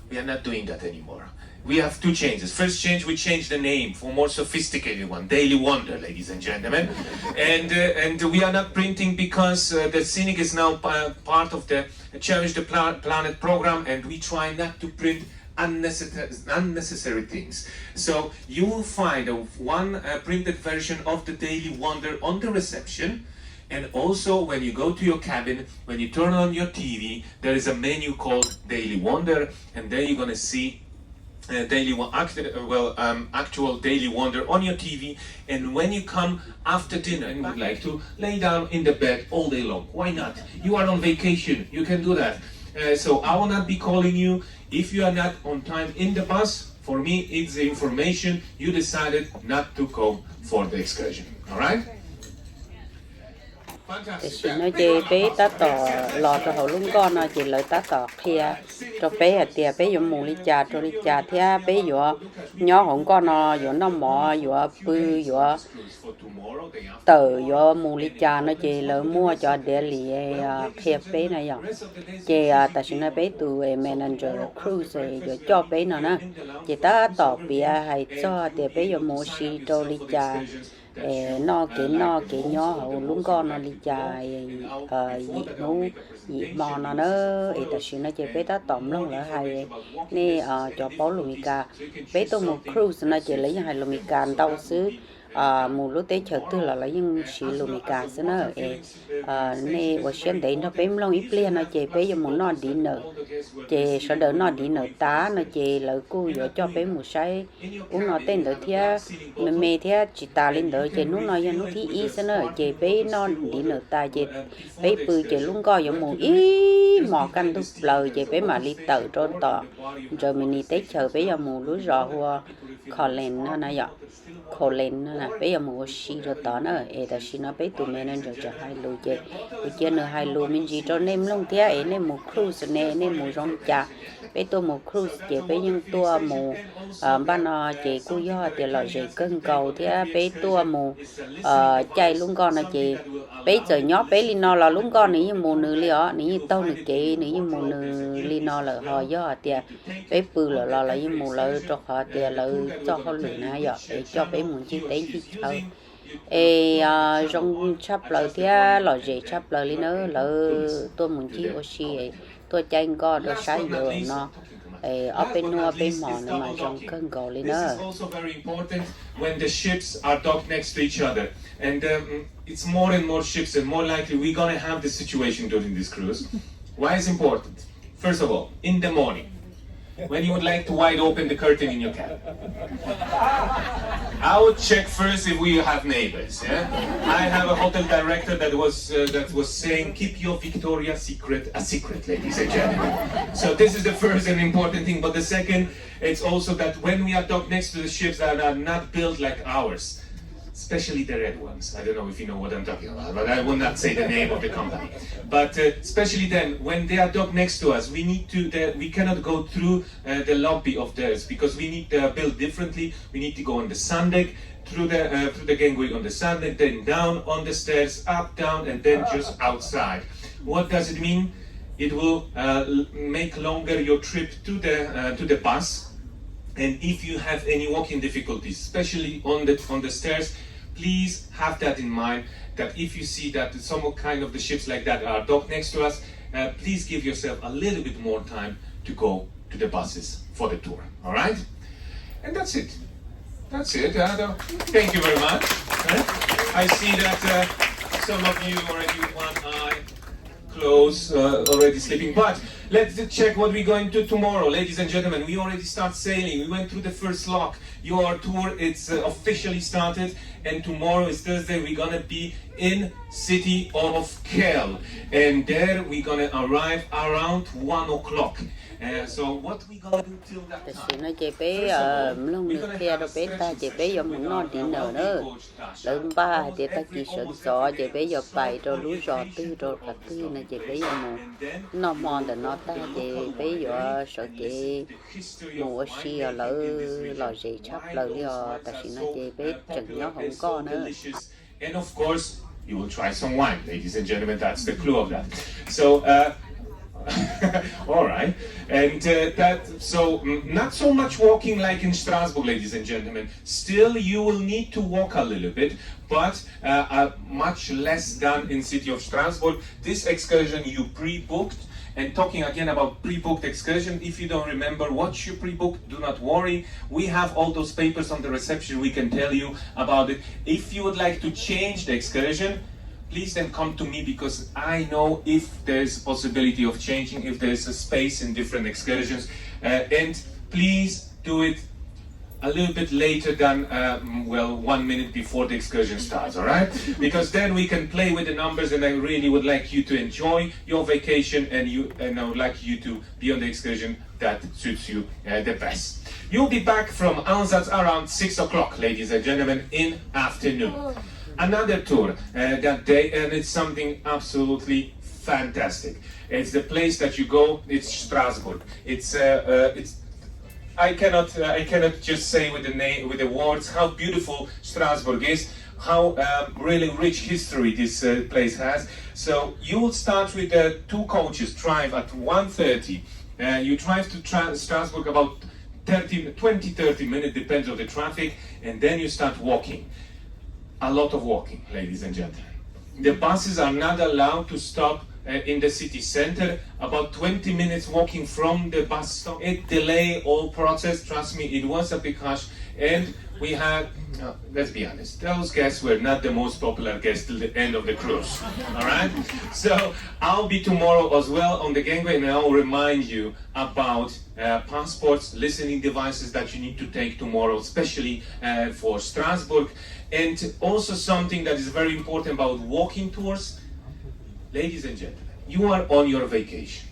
We are not doing that anymore. We have two changes. First change, we changed the name for a more sophisticated one, Daily Wonder, ladies and gentlemen. And we are not printing because the Scenic is now part of the Cherish the Planet program, and we try not to print unnecessary things. So you will find one printed version of the Daily Wonder on the reception, and also when you go to your cabin, when you turn on your TV, there is a menu called Daily Wonder, and there you're going to see actual Daily Wonder on your TV. And when you come after dinner and would like to lay down in the bed all day long, why not? You are on vacation, you can do that. So I will not be calling you if you are not on time in the bus. For me, it's the information you decided not to go for the excursion. All right? Thì nó chơi bé ta tỏ lò cho hậu lung con nó chỉ lời ta tỏ kia cho bé tiề bé dùng mù li trà cho li trà thia bé vừa nhỏ hổng con nó vừa nó mỏ vừa bự vừa tờ vừa mù li trà nó chỉ lời mua cho để lì kia bé này vậy chỉ ta xin nó bé từ manager cruise vừa cho bé nó nè chỉ ta tỏ bé hay cho tiề bé dùng mù xì cho li trà nó cái nhỏ hậu lúng con nó đi chạy dị mò nó ta xin nó chơi bé ta tóm lông là hay nè cho bó lumica bé tôi một cruise nó chỉ lấy hai lumica tàu xứ mù lúc tế chờ tư là lấy những xí lumica xứ nó nè và xem đấy nó bé lông ít liền nó chơi bé dùng muốn nó đi nở chơi sau đó nó đi nở tá nó chơi lỡ cô giờ cho bé một say uống nó tên đỡ thia mẹ thia chỉ ta lên đỡ chơi nút nó nút thi ý xứ nó chơi bé nó đi nở ta chơi bé bự chơi lung coi giống mù ý mò căn đục lời chơi bé mà đi tờ trôn tỏ rồi mình đi tế chờ bé giờ mù lúa rò hoa khó lên nó vậy khó lên nè bây giờ mua xí rồi tao nữa ta xí nó bây tụi mình nên rồi cho hai lô chơi bây giờ nữa hai lô mình chỉ cho nem lông thia nem mua cruise nem mua rong trà bây tôi mua cruise chơi bây nhưng tôi mua ban nó chơi cú do thì là chơi cân cầu thia bây tôi mua chạy luôn con nó chơi bây giờ nhóc bây li nó là luôn con này mua nửa li ó này tao nửa kệ này mua nửa li nó là họ do thì bây bự là mua là cho họ thì là cho họ lười này vậy để cho bé muốn chi tế chi chơi rong chắp lời thia lò dễ chắp lời lên nữa lỡ tôi muốn chi ô xì tôi tranh có được sai giờ nó ở bên nua bên mỏ nữa mà rong cơn gò lên This nữa. is also very important when the ships are docked next to each other. And it's more and more ships, and more likely we're going to have this situation during this cruise. Why is important? First of all, in the morning, when you would like to wide open the curtain in your cabin, I would check first if we have neighbors. Yeah? I have a hotel director that was saying, keep your Victoria secret a secret, ladies and gentlemen. So this is the first and important thing. But the second, it's also that when we are docked next to the ships that are not built like ours, especially the red ones. I don't know if you know what I'm talking about, but I will not say the name of the company. But especially then, when they are docked next to us, we cannot go through the lobby of theirs because we need to build differently. We need to go on the sun deck, through the gangway on the sun deck, then down on the stairs, up, down, and then just outside. What does it mean? It will make longer your trip to the bus. And if you have any walking difficulties, especially on the stairs, please have that in mind, that if you see that some kind of the ships like that are docked next to us, please give yourself a little bit more time to go to the buses for the tour. All right? And that's it. That's it. Thank you very much. I see that some of you already with one eye closed, already sleeping. But let's check what we're going to tomorrow, ladies and gentlemen. We already start sailing. We went through the first lock. Your tour, it's officially started, and tomorrow is Thursday. We're gonna be in city of Kel, and there we're gonna arrive around 1 o'clock. So what we gonna do till that Thì time? nó chế bé lông nước kia đâu bé ta chế bé giống muốn ngon đi nở nữa lớn ba chế ta chỉ sợ gió chế bé giờ bảy rồi lú gió tư rồi cả tư này chế bé giờ mù nó mòn để nó ta chế bé giờ sợ chế mù xì ở lỡ lò dễ chắp lỡ giờ ta chỉ nó chế bé chừng nó không có nữa. And of course, you will try some wine, ladies and gentlemen. That's the clue of that. So, all right, and not so much walking like in Strasbourg, ladies and gentlemen. Still, you will need to walk a little bit, but much less than in city of Strasbourg. This excursion you pre-booked. And talking again about pre-booked excursion, if you don't remember what you pre-booked, do not worry. We have all those papers on the reception. We can tell you about it. If you would like to change the excursion, please then come to me, because I know if there's a possibility of changing, if there's a space in different excursions. And please do it a little bit later than 1 minute before the excursion starts, all right? Because then we can play with the numbers, and I really would like you to enjoy your vacation, and I would like you to be on the excursion that suits you the best. You'll be back from Ansatz around 6 o'clock, ladies and gentlemen, in afternoon. Another tour that day, and it's something absolutely fantastic. It's the place that you go. It's Strasbourg. It's I cannot just say with the name, with the words, how beautiful Strasbourg is, how really rich history this place has. So you will start with 2 coaches drive at 1:30. You drive to Strasbourg about 20-30 minutes, depends on the traffic, and then you start walking. A lot of walking, ladies and gentlemen. The buses are not allowed to stop in the city center. About 20 minutes walking from the bus stop. It delayed all process. Trust me, it was a big hush. And we had, let's be honest, those guests were not the most popular guests till the end of the cruise. All right? So I'll be tomorrow as well on the gangway, and I'll remind you about passports, listening devices that you need to take tomorrow, especially for Strasbourg. And also something that is very important about walking tours. Ladies and gentlemen, you are on your vacation.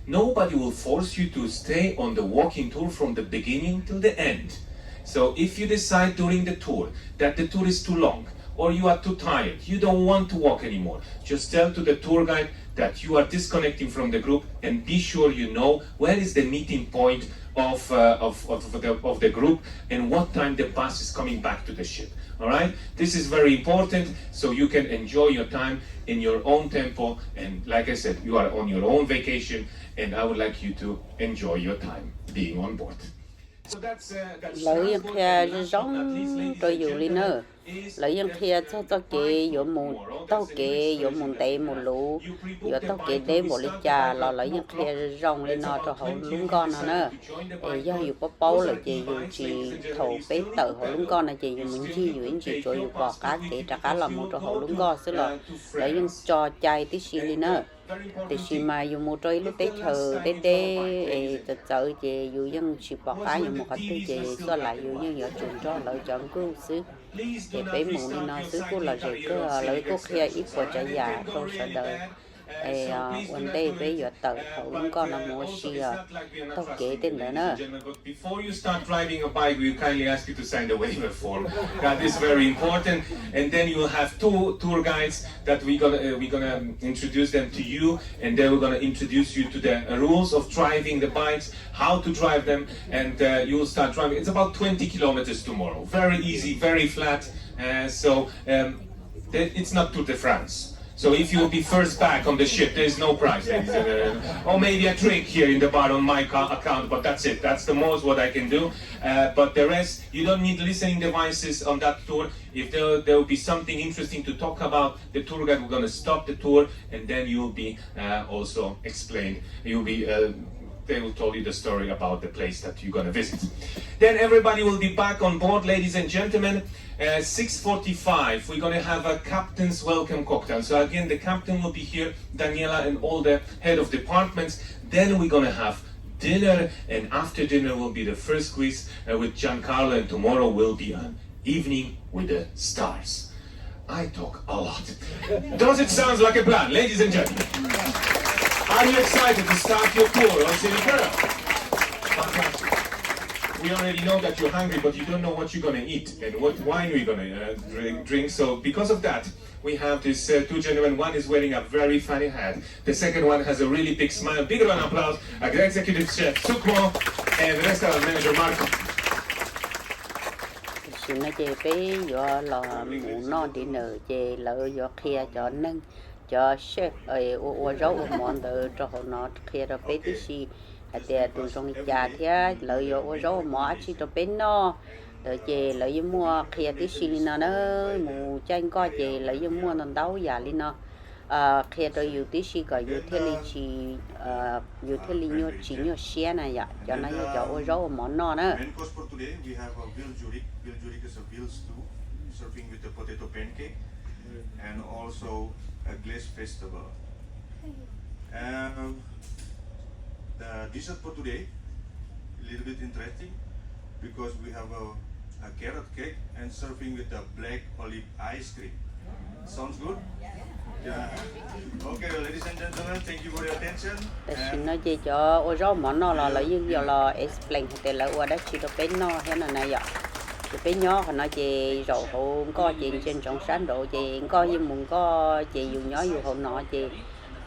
Nobody will force you to stay on the walking tour from the beginning till the end. So if you decide during the tour that the tour is too long, or you are too tired, you don't want to walk anymore, just tell to the tour guide that you are disconnecting from the group, and be sure you know where is the meeting point of the group and what time the bus is coming back to the ship. All right, this is very important, so you can enjoy your time in your own tempo. And like I said, you are on your own vacation, and I would like you to enjoy your time being on board. So that's Lợi theo giống tôi dù đi nữa lấy những kia cho tao kê yếu mù tao kê yếu mù tê mù lú yếu tao kê đê mù lịch trà là lấy những kia rong lên nó cho hậu lúng con nó nữa do yếu có bao là chị yếu chỉ thầu bế tự hậu lúng con là chị yếu muốn chi yếu chỉ cho yếu bỏ cá kê trả cá là một cho hậu lúng con xứ là lấy những trò chạy tí xí lên nữa thì khi mà dùng một trôi lúc tết thờ tết đê tự tự về dùng dân chỉ bỏ cá dùng một cái tết về xóa lại dùng dân ở trường cho lợi chọn cứu xứ để bé mù đi nó xứ cô là gì cơ lợi cô kia ít của trái già tôi sợ đời vấn đề bây giờ tự hậu cũng còn là mua xì tao kể tên nữa. Before you start driving a bike, we kindly ask you to sign the waiver form. That is very important. And then you will have two tour guides that we're gonna introduce them to you, and then we're gonna introduce you to the rules of driving the bikes, how to drive them, and you will start driving. It's about 20 kilometers tomorrow. Very easy, very flat. It's not Tour de France. So if you will be first back on the ship, there is no prize, ladies and gentlemen. Or maybe a drink here in the bar on my account, but that's it. That's the most what I can do. But the rest, you don't need listening devices on that tour. If there will be something interesting to talk about, the tour guide will going to stop the tour, and then you will be also explained. You'll be they will tell you the story about the place that you're going to visit. Then everybody will be back on board, ladies and gentlemen. 6:45, we're going to have a captain's welcome cocktail. So again, the captain will be here, Daniela and all the head of departments. Then we're going to have dinner, and after dinner will be the first quiz with Giancarlo, and tomorrow will be an evening with the stars. I talk a lot. Does it sound like a plan, ladies and gentlemen? Are you excited to start your tour on City Girl? Fantastic. We already know that you're hungry, but you don't know what you're going to eat and what wine we're going to drink. So because of that, we have these two gentlemen. One is wearing a very funny hat. The second one has a really big smile. Big round of applause. Our executive chef, Sukmo, and the restaurant manager, Marco. Xin nói về bé do là muốn nó đi nở về lợi do kia cho nâng cho chef ở rau món từ cho họ nó kia rồi bé tí xì thì từ trong nhà thế lợi do ở rau món chỉ cho bé nó rồi về lợi mua kia tí xì nó mù chanh coi về lợi mua nó đấu già lên nó kia rồi yêu tí xì gọi yêu thế li nhau chỉ nhau xe này vậy cho nó cho ở rau món nó nữa. Veal Zurich is a veal stew, serving with a potato pancake, and also a glaze vegetable. The dessert for today, a little bit interesting, because we have a carrot cake and serving with the black olive ice cream. Sounds good? Yeah. Okay, well, ladies and gentlemen, thank you for your attention. Xin nói gì cho ô rau món nó là lấy những giờ là explain thì là qua đó chỉ được bên nó thế này này vậy. Thì bé nhỏ họ nói chị rồi họ có chị trên trong sáng độ chị có như muốn có chị dùng nhỏ dùng họ nói chị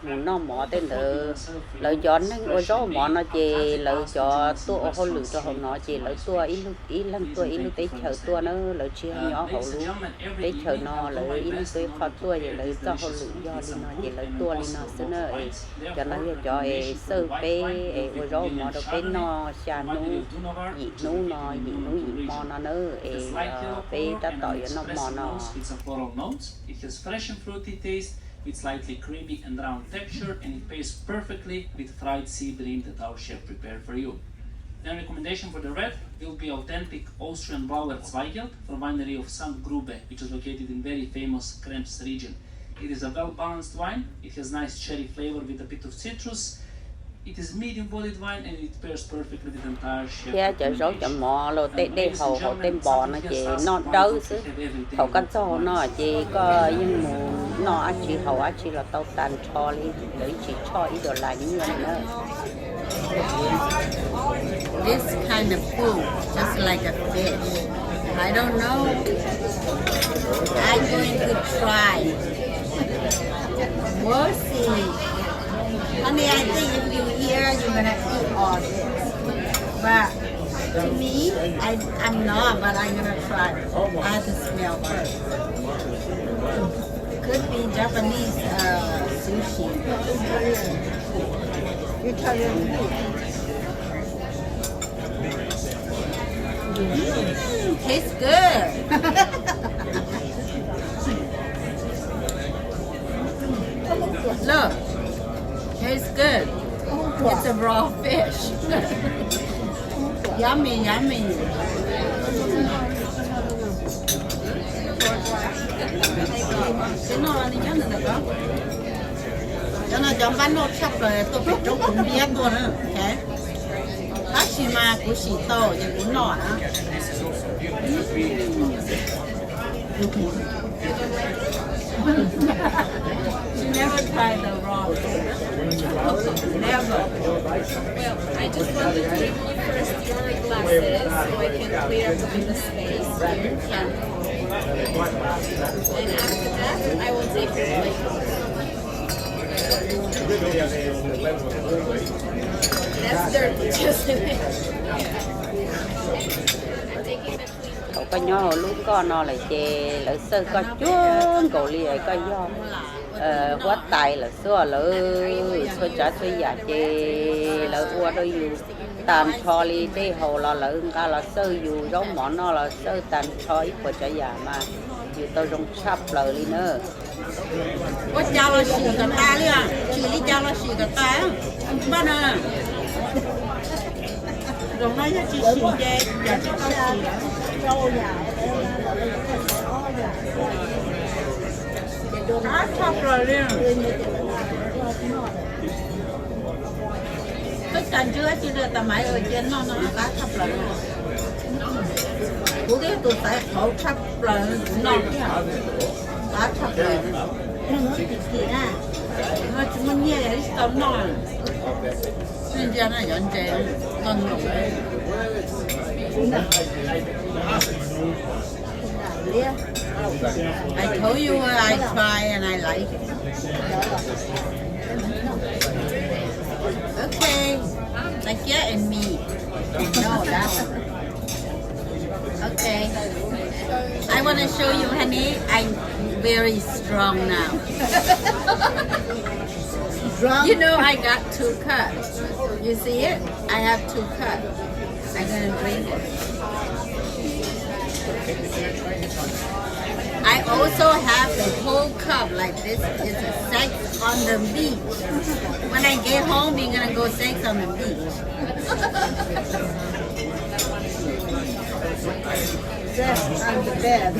muốn nó mỏ tên tự lợi cho nên ở đó mỏ nó chị lợi cho tua họ lựa cho họ nói chị lợi tua ý lần tới chờ tua nó lợi chia nhỏ họ luôn tới chờ nó lợi ý lần tới khó tua vậy lợi cho họ lựa do đi nó chị lợi tua đi nó xứ nó cho nó cho sơ bé ở đó mỏ đâu bé nó xa nú dị mỏ nó nữa bé đã tỏi nó mỏ nó. With slightly creamy and round texture, and it pairs perfectly with fried sea bream that our chef prepared for you. Then recommendation for the red will be authentic Austrian Bauer Zweigelt from winery of St. Grube, which is located in very famous Krems region. It is a well-balanced wine. It has nice cherry flavor with a bit of citrus. It is medium-bodied wine and it pairs perfectly with the entire chef. Yeah, chợ rau chợ mò rồi đây hầu tên bò nó chị nó đỡ xứ hầu canh xô nó chị có nhưng mà nó ăn chị hầu ăn chị là tàu tàn cho đi để chị cho ý đồ lại những người nữa. This kind of food, just like a fish. I don't know. I'm going to try. We'll see. Honey, I think if you're here, you're gonna eat all this. But to me, I'm not, but I'm gonna try. I have to smell first. Could be Japanese sushi. Italian food. Tastes good. Look, tastes good. It's a raw fish. Yummy, yummy. Cái nó là nhớ được không? Cho nó chọn bánh nốt sắp rồi tôi phải trống cũng biết luôn á. Okay. Bác sĩ mà của sĩ tổ thì cũng nọ á. She never tried the raw fish. Never. Well, I just want the table first your glasses so I can clear up the space. And after that, I will take your plate. That's dirty, isn't it? I'm taking the clean. Có nhỏ lúc con nó lại chè lại sơ có chuông cổ lì có do quá tài là xưa là xưa trả xưa giả chè là qua đôi dù tàn cho li tê hồ là ca là sơ dù giống món nó là sơ tàn cho ít của trả giả mà dù tôi trong sắp lời đi nữa có chào là xì cả ta đi à chỉ đi chào là xì cả ta bắt à rồi nói cho chị xì chè giả cho con xì cá thóc rồi đi tất cả chưa chỉ được tầm mấy ở trên nó cá thóc rồi bố cái tôi phải khẩu thóc rồi non cá thóc rồi nó chúng mình nghe cái tao non nên ra nó dọn chè con ngủ I told you I try and I like it. Okay, like yeah and me. No, that's okay. I want to show you, honey. I'm very strong now. You know I got 2 cups. You see it? I have 2 cups. I'm gonna drink it. I also have the whole cup like this. It's a sex on the beach. When I get home, we're gonna go sex on the beach. Sex on the bed.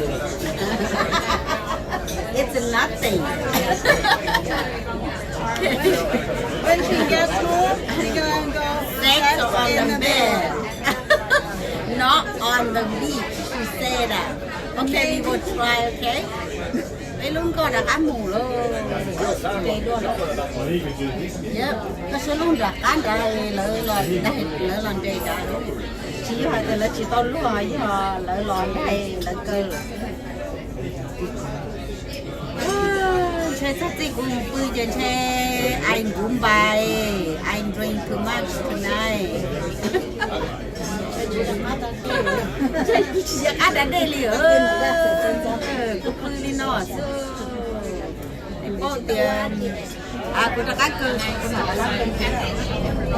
It's nothing. When she gets home, she's gonna go sex on the bed. Not on the beach. She said that. Okay, we will try, okay? Cái luôn có đặc ăn mù luôn. Đây luôn. Yep. Cái số luôn đặc ăn đây lỡ lần đây đã. Chỉ phải là chỉ tao luôn rồi chứ lỡ lần đây lỡ cơ. Chơi sắp xỉ cũng bự chơi chơi anh cũng bài anh drink too much tonight. Chị ăn đây liền cũng bự đi nó có tiền à cũng đã cắt cơ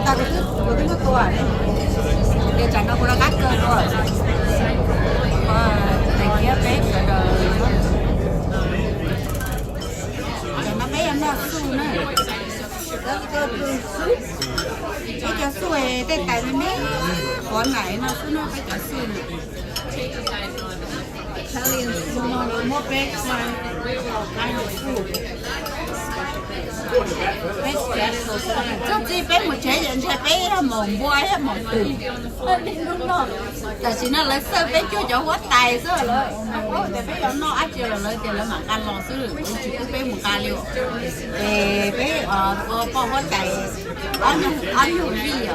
ta cũng có tua đấy để chẳng nó cũng đã cắt cơ rồi này kia bé rồi nó bé nó su nữa cơ cái cho su ấy đây tại vì mấy con này nó su nó cái cho su Italian small more big one kind of food. Cho chị bé một chế nhận cho bé mồm boy á mồm từ đúng không? Tại vì nó lấy sơ bé cho quá tài sơ rồi. Để bé nó ăn chưa là lấy tiền là mà ăn lò sơ rồi chỉ cứ bé một ca liu. Để bé có quá tài ăn nhiều vị à?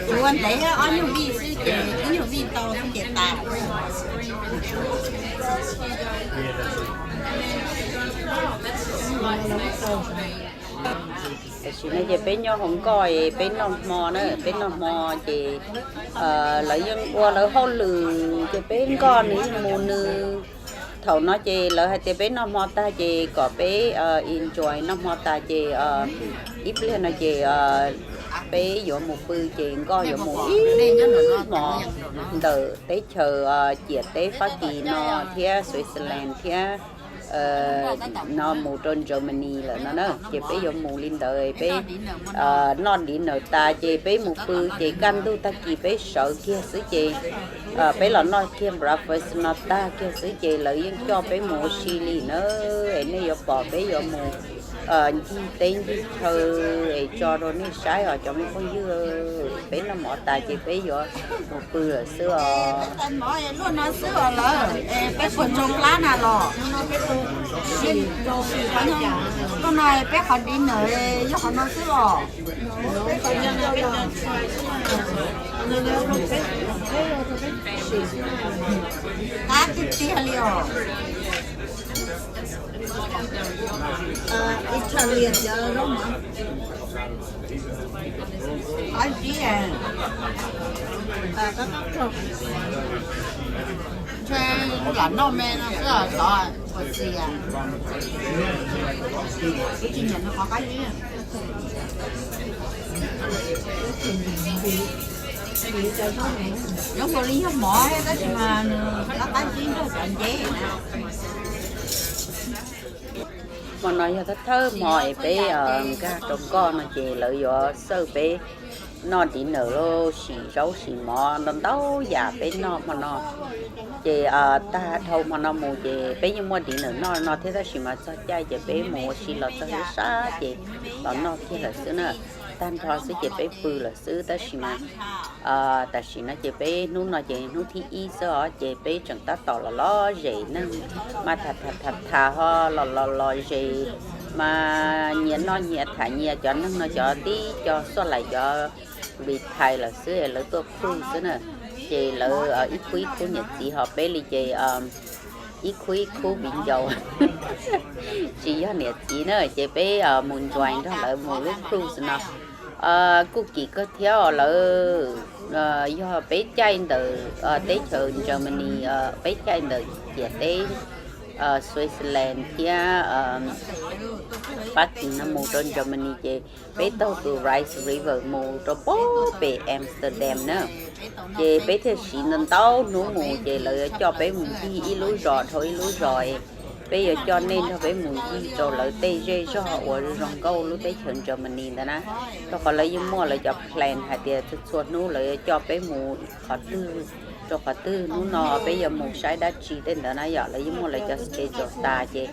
Chú anh thấy ăn nhiều vị sư cái nhiều vị to không thể tài. Chị nói về bên nhau không coi bên non mò nữa bên non mò chị lấy dân qua lấy hao lừ chị bên con ní mù nư thầu nó chị lấy hai chị bên non mò ta chị có bé enjoy non mò ta chị ít lên là chị bé vô một bự chị coi vô một ít mò từ tới chờ chị tới phát kỳ nó theo Switzerland theo nó mù trên Germany là nó nữa chị bé vô mù linh đời bé non đi nợ ta chị bé mù bự chị căn tu ta kỳ bé sợ kia xứ chị bé là nói kia breakfast nó ta kia xứ chị lợi yên cho bé mù Chile nữa em này vô bỏ bé vô mù chi tên chi thơ cho rồi nó sai ở cho mấy con dưa bé nó mỏ ta chị bé vô mù bự là xưa mỏ luôn nó xưa là bé phần trong lá nào lò con này bé họ đi nở cho họ nó xưa cá thịt tia liều Italian giờ đó mà ở gì à các chơi là nó men nó rất là giỏi có gì à cái chuyện nhận nó có cái gì giống như lý không mỏi đó mà nó cái gì đó chẳng dễ mà nói cho thơ mọi bé ca trong con nó chỉ lợi dụng sơ bé nó đi nở lô xì rau xì mò nó đâu già bé nó mà nó chỉ ta thâu mà nó mù chỉ bé như mua đi nở nó thế đó xì mà sao chơi chỉ bé mù xì là sao xa chỉ nó kia là xứ nữa tan thọ xứ chỉ bé bự là xứ đó xì mà ta xì nó chỉ bé nút nó chỉ nút thi y sơ chỉ bé chẳng ta tỏ là lo gì nè mà thà ho lo gì mà nó nhẹ thả nhẹ cho nó cho tí cho xóa lại cho bị thầy là xứ là tôi khui xứ nè chỉ là ở ít quý của nhật chị họ bé li chị ít quý khu biển dầu chị do nhật chị nữa chị bé muốn join đó là một lúc cruise nè cô chị có theo là do bé trai từ tới trường Germany bé trai từ chị tới Switzerland kia Bắc Nam mù trên Germany chị bé tàu từ Rice River mù cho bố về Amsterdam nữa chị bé theo xí nên tàu nú mù chị lợi cho bé mù đi ý lúa rồi thôi lúa rồi bây giờ cho nên nó bé mù đi rồi lợi tây dây cho họ ở rong câu lúa tới trường Germany đó nè cho họ lấy những mua lại cho plan hay tiền thực suốt nú lợi cho bé mù họ tư cho cả tư nó bây giờ một sai đã chỉ tên đó nó giờ lấy mua lại cho cái chỗ ta chị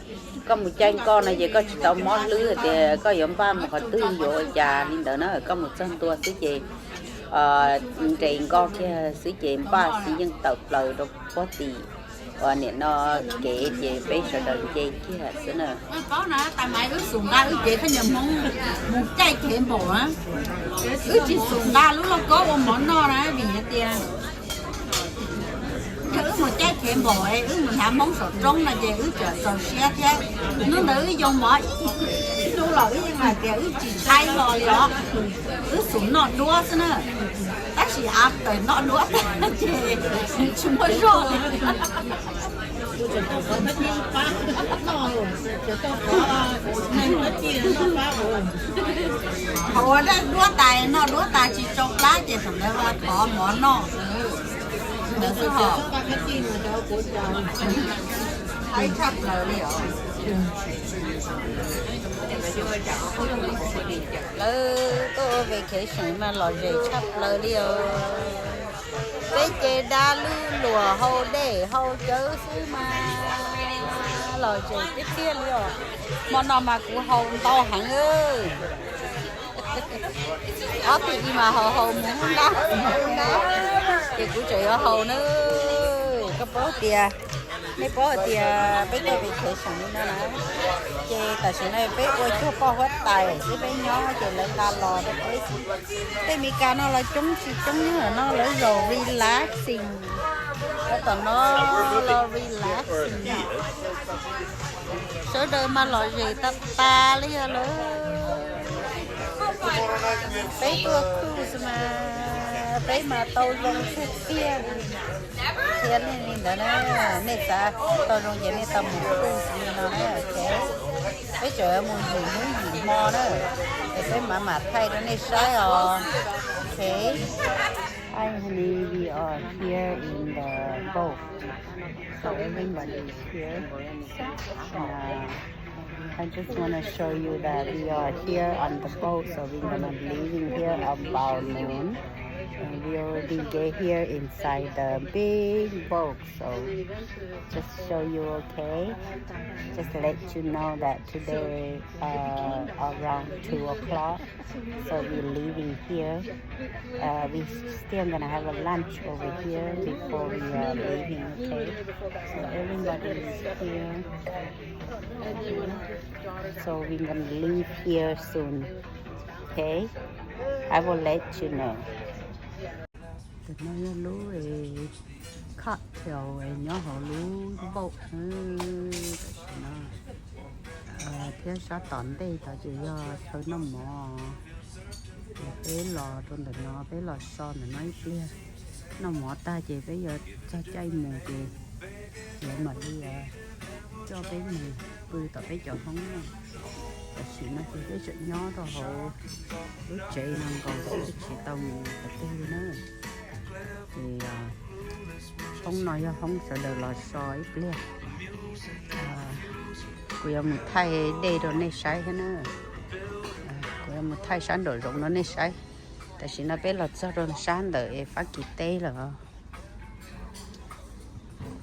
có một tranh con này chị có tao món lưới thì có giống ba một hạt tư vô già nên đó nó có một chân tua xí chị trên con kia xí chị ba xí dân tộc lời đâu có gì nè nó kể chị bây giờ đời chị kia xí nè có nè tại mày ước sùng đa ước chị phải nhầm món một chai thêm bổ á ước chị sùng đa lúc nó có một món no đó vì nhớ tiền ước một trái thêm bò ấy ước mình làm món sọt trống là về ước chợ sọt xe thế nó nữ dùng mỏ đu lỗi nhưng mà kẻ ước chỉ thay rồi đó ước xuống nọ đua thế nữa ta chỉ áp tới nọ đua chúng mới rồi hồi đó đua tài chỉ trong lá chỉ thằng đấy là có món nọ được chứ hả? Thấy chắc là liệu tôi vacation mà lò rể chắc là liệu cái chế đa lưu lùa hầu để hầu chớ xứ mà lò rể cái kia liệu món nào mà cũng hầu to hẳn ơi đó thì mà hầu muốn đó chị của chị ở hầu nữa có bó tìa mấy bó tìa bé tôi bị thể sản nữa nè chị tại sự này bé ơi cho có hết tài chứ bé nhỏ chị lại ta lò để bé Mika nó là chúng như là nó lấy rồi relaxing cái tầng nó là relaxing số đời mà lò gì ta lấy rồi bé tôi cruise mà bé mà tôi dùng thuốc kia thì nên đó nên sao tôi dùng vậy nên tầm một cruise nó nói ok bé trời muốn gì mò đó bé mà thay đó nên sai rồi okay. Hi honey, we are here in the boat. So everybody is here. I just want to show you that we are here on the boat, so we're gonna be leaving here about noon. And we already get here inside the big boat, so just show you, okay? Just to let you know that today around 2 o'clock, so we're leaving here. We still gonna have a lunch over here before we are leaving, okay? So everybody is here. So we're gonna leave here soon, okay? I will let you know. Nó lú cắt theo nhỏ họ lú bộ thế sao tận đây ta chỉ thôi nó mỏ bé lò trong đó nó bé lò son là nói kia nó mỏ ta chỉ bây giờ cho chay mù kì để mà đi cho bé mù bự tập bé cho không ta chỉ nó chỉ cái chuyện nhỏ thôi họ lúc chạy năng còn cái chỉ tàu tập tư nữa thì không nói không sợ được là soi liền cô em thay đây rồi này sai hết nữa cô em thay sáng đồ rộng nó này sai tại vì nó biết là sao rồi sáng đợi phát kỳ tê rồi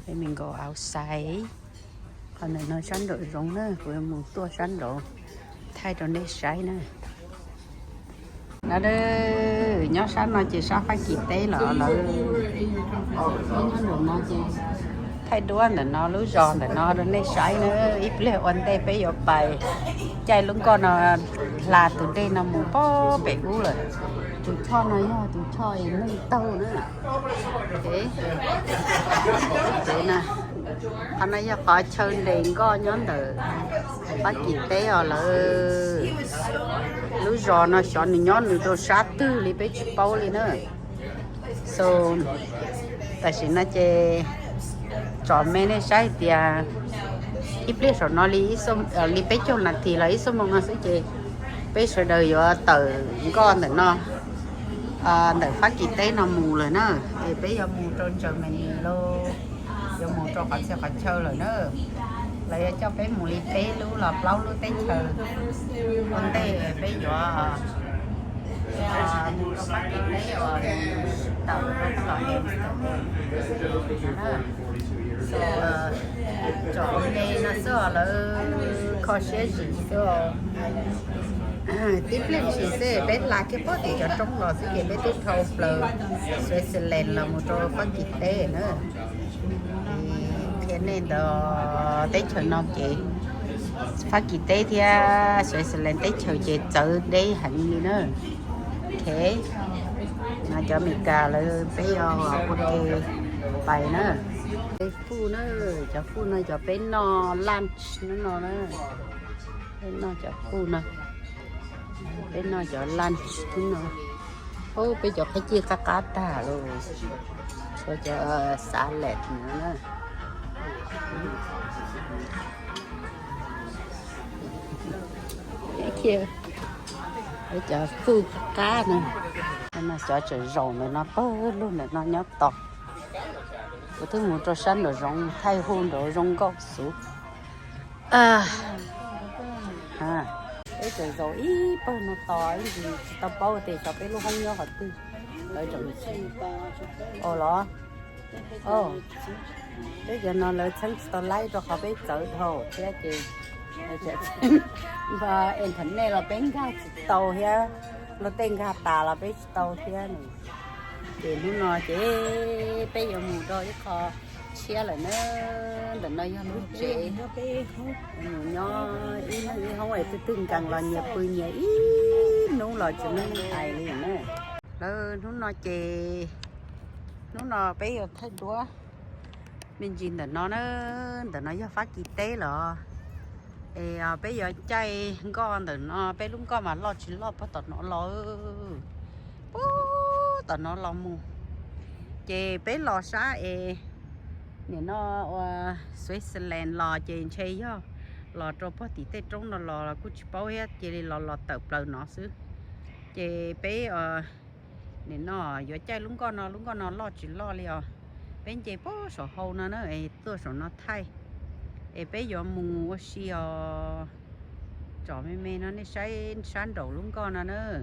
để mình go outside còn này nó sáng đồ rộng nữa cô em muốn tua sáng đồ thay rồi này sai nữa nó đây nhớ sáng nó chỉ sao phải kịp tế là nó chỉ thay đuôi là nó lú giòn là nó nên sải nữa ít lệ quan đây bây giờ bài chạy luôn con nó là từ đây nó muốn bó bể cũ rồi tụi cho nó nha tụi cho nó tàu nữa thế nè anh ấy phải chơi đèn có nhóm từ bắt kịp tế rồi là lú giòn nó chọn những nhóm người tôi sát tư li bé chụp bao li nữa so tại vì nó chơi chọn mấy cái sai thì ít biết rồi nó li xong li bé chọn là thì lấy xong mà nó sẽ chơi bé rồi đời vô từ con để nó để phát kỳ tế nó mù rồi nữa thì bé giờ mù trơn trời mình lô giờ mù cho phải chơi rồi nữa lấy cho bé mù li bé lú là lâu lú té chờ con té bé giờ mù cho phát kỳ tế rồi tàu nó em chọn đây nó sợ là khó xé gì sợ tiếp lên chỉ sẽ bé là cái bớt thì cho trong lò sẽ bé tiếp thâu lờ Switzerland là một trò phát kỳ tế nữa thế nên đó tết chờ nó chị phát kỳ tế thì Switzerland tết chờ chị chợ đây hẳn như nữa thế nó cho mình cả là bé ok bài nữa cái phu nó cho bé nó lunch nó nữa bé nó cho phu nó bé nó cho lunch nó ô bây giờ phải chia cá ta luôn cho salad nữa cái kia bây giờ phu cá nữa nó cho rau này nó bơ luôn này nó nhót to cái thứ một trò xanh rồi rong thay hôn rồi rong gốc xuống cái trời rồi ý bơ nó to cái gì tao bao thì cho cái lúc không nhớ hết đi lợi trồng lo bây giờ nó lợi chân tao lấy cho họ biết tự thôi thế chị và em thấy này là bên ga tàu ha nó tên ga tà là bên tàu thế này thì lúc nào chị bây giờ mùa rồi kho chia lại nó để nó cho nó chị nó ý không phải tôi tin rằng là nhiều bự nhiều ý nó là cho nó tài liền nữa nó nó chị nó bây giờ thấy đúa mình chỉ để nó cho phát kỳ tế là bây giờ chạy con để nó bây lúc con mà lo chỉ lo bắt tọt nó lo tọt nó lo mù chị bé lo xá nè nó Switzerland lo chị chơi á lò trâu bắt tí tết trong nó lò là cũng bao hết chị đi lò tập lời nó xứ chị bé nè nó giờ chơi lúc con nó lo chỉ lo liền bên chế bó sổ hậu nó tôi sổ nó thay bây giờ mù xì cho mẹ nó sai sáng đầu luôn con nó nữa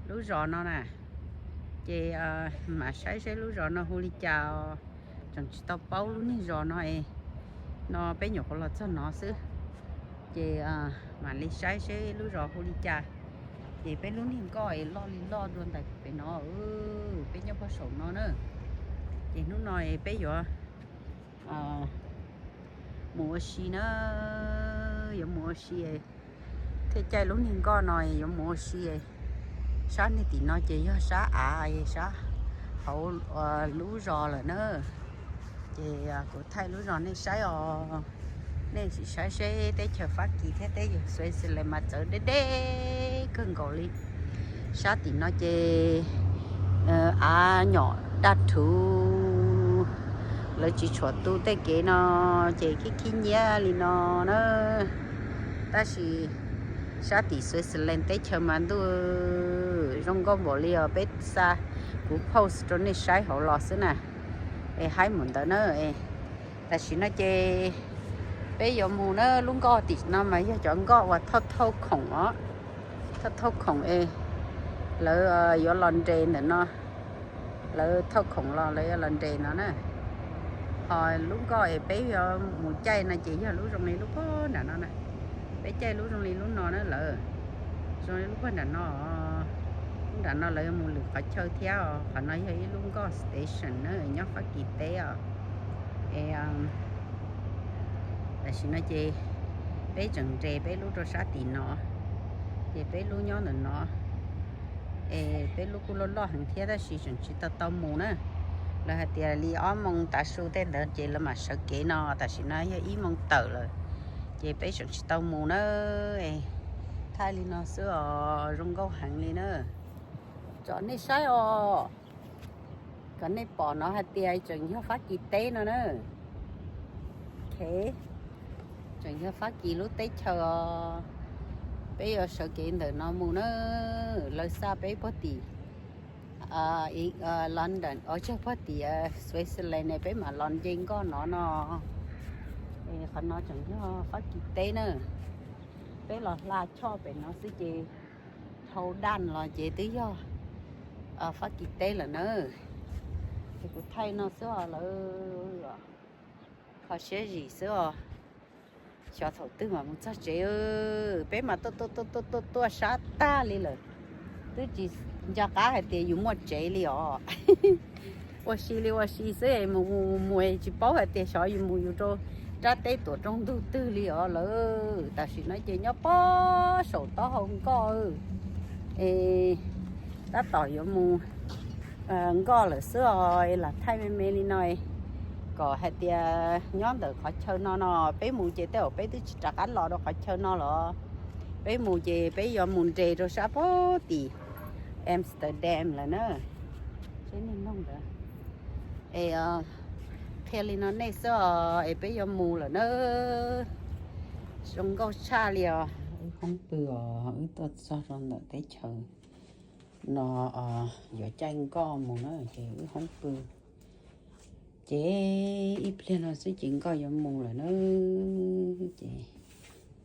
lú giò nó nè chị mà sai lú giò nó huli chào chẳng chỉ tao bao luôn đi giò nó bé nhỏ là cho nó xứ chị mà đi sai lú giò huli chào chị bé luôn đi coi lo luôn tại bé nó bé nhỏ có sổ nó nữa chị nó nói bé giờ mùa xì nó giống mùa xì thế chạy lúc nhìn con nói giống mùa xì sáng này thì nó chỉ có sáng hậu lú giò là nữa chị của thay lú giò này sáng nên chỉ sáng sẽ tới chờ phát kỳ thế tới giờ xoay xe lại mà chờ đế cơn gò đi sáng thì nó chỉ nhỏ đặt thú lấy chỉ cho tu tới cái nó chỉ cái nhia li nó ta chỉ sáng thì xoay xe lên tới chờ mà tu trong con bộ li ở bên xa của post cho nên sáng hậu lọt xứ nè hai muốn tới nữa ta chỉ nó chỉ bây giờ mù nó luôn có thì nó mà giờ chọn có và thâu khổng á thâu khổng lỡ giờ lần trên nó lỡ thâu khổng lo lấy lần trên nó nè hồi lúc có bây giờ mù chay nó chỉ giờ lúc trong này lúc có nè nó nè bé chay lúc trong này lúc nó lỡ rồi lúc có nè nó lấy mù lực phải chơi theo họ nói thấy luôn có station nữa nhóc phát kỳ tế tại vì nó chê bé chẳng trề bé lúc cho sát thì nó chê bé lúc nhỏ nó bé lúc cô lo hàng thiết đó chỉ chẳng chỉ tao mù nữa là hạt tiền li óm mong ta su tên đó chê là mà sợ kế nó tại vì nó ý mong tờ rồi chê bé chẳng chỉ tao mù nữa thay li nó sữa rong câu hàng li nữa chọn này sai cái này bỏ nó hạt tiền chẳng cho phát kỳ tế nó nữa thế chẳng cho phát kỳ lúc tết chờ bây giờ sự kiện từ nó mua nó lời xa bé bớt đi London ở chỗ bớt đi Switzerland này bé mà London có nó phần nó chẳng cho phát kỳ tế nữa bé là cho bé nó sẽ chỉ thâu đan là chỉ tới do phát kỳ tế là nữa thì cũng thay nó sữa là họ sẽ gì sữa cho thầu tư mà muốn cho chế bé mà tôi sát ta đi rồi tôi chỉ cho cá hay tiền dùng một chế li ó我是说mua chỉ bảo hay tiền sỏi dùng mua cho ra tết tuổi trong tu tư li ó lỡ ta chỉ nói chơi nhớ bó sổ to không có ta tỏi dùng mua có là sữa là thay mê li nói có hai tia nhóm được khỏi chơi nó bé mù chơi tao bé tôi chỉ trả lọ đâu khỏi chơi nó lọ bé mù chơi bé giờ mù chơi rồi sao bố thì Amsterdam là nó thế nên không được Kelly nó này sao bé giờ mù là nó trong câu xa liền không bừa tôi sao rồi đợi tới chờ nó giờ tranh con mù nó thì không bừa chế ít lên nó sẽ chuyện coi giống mù là nó chị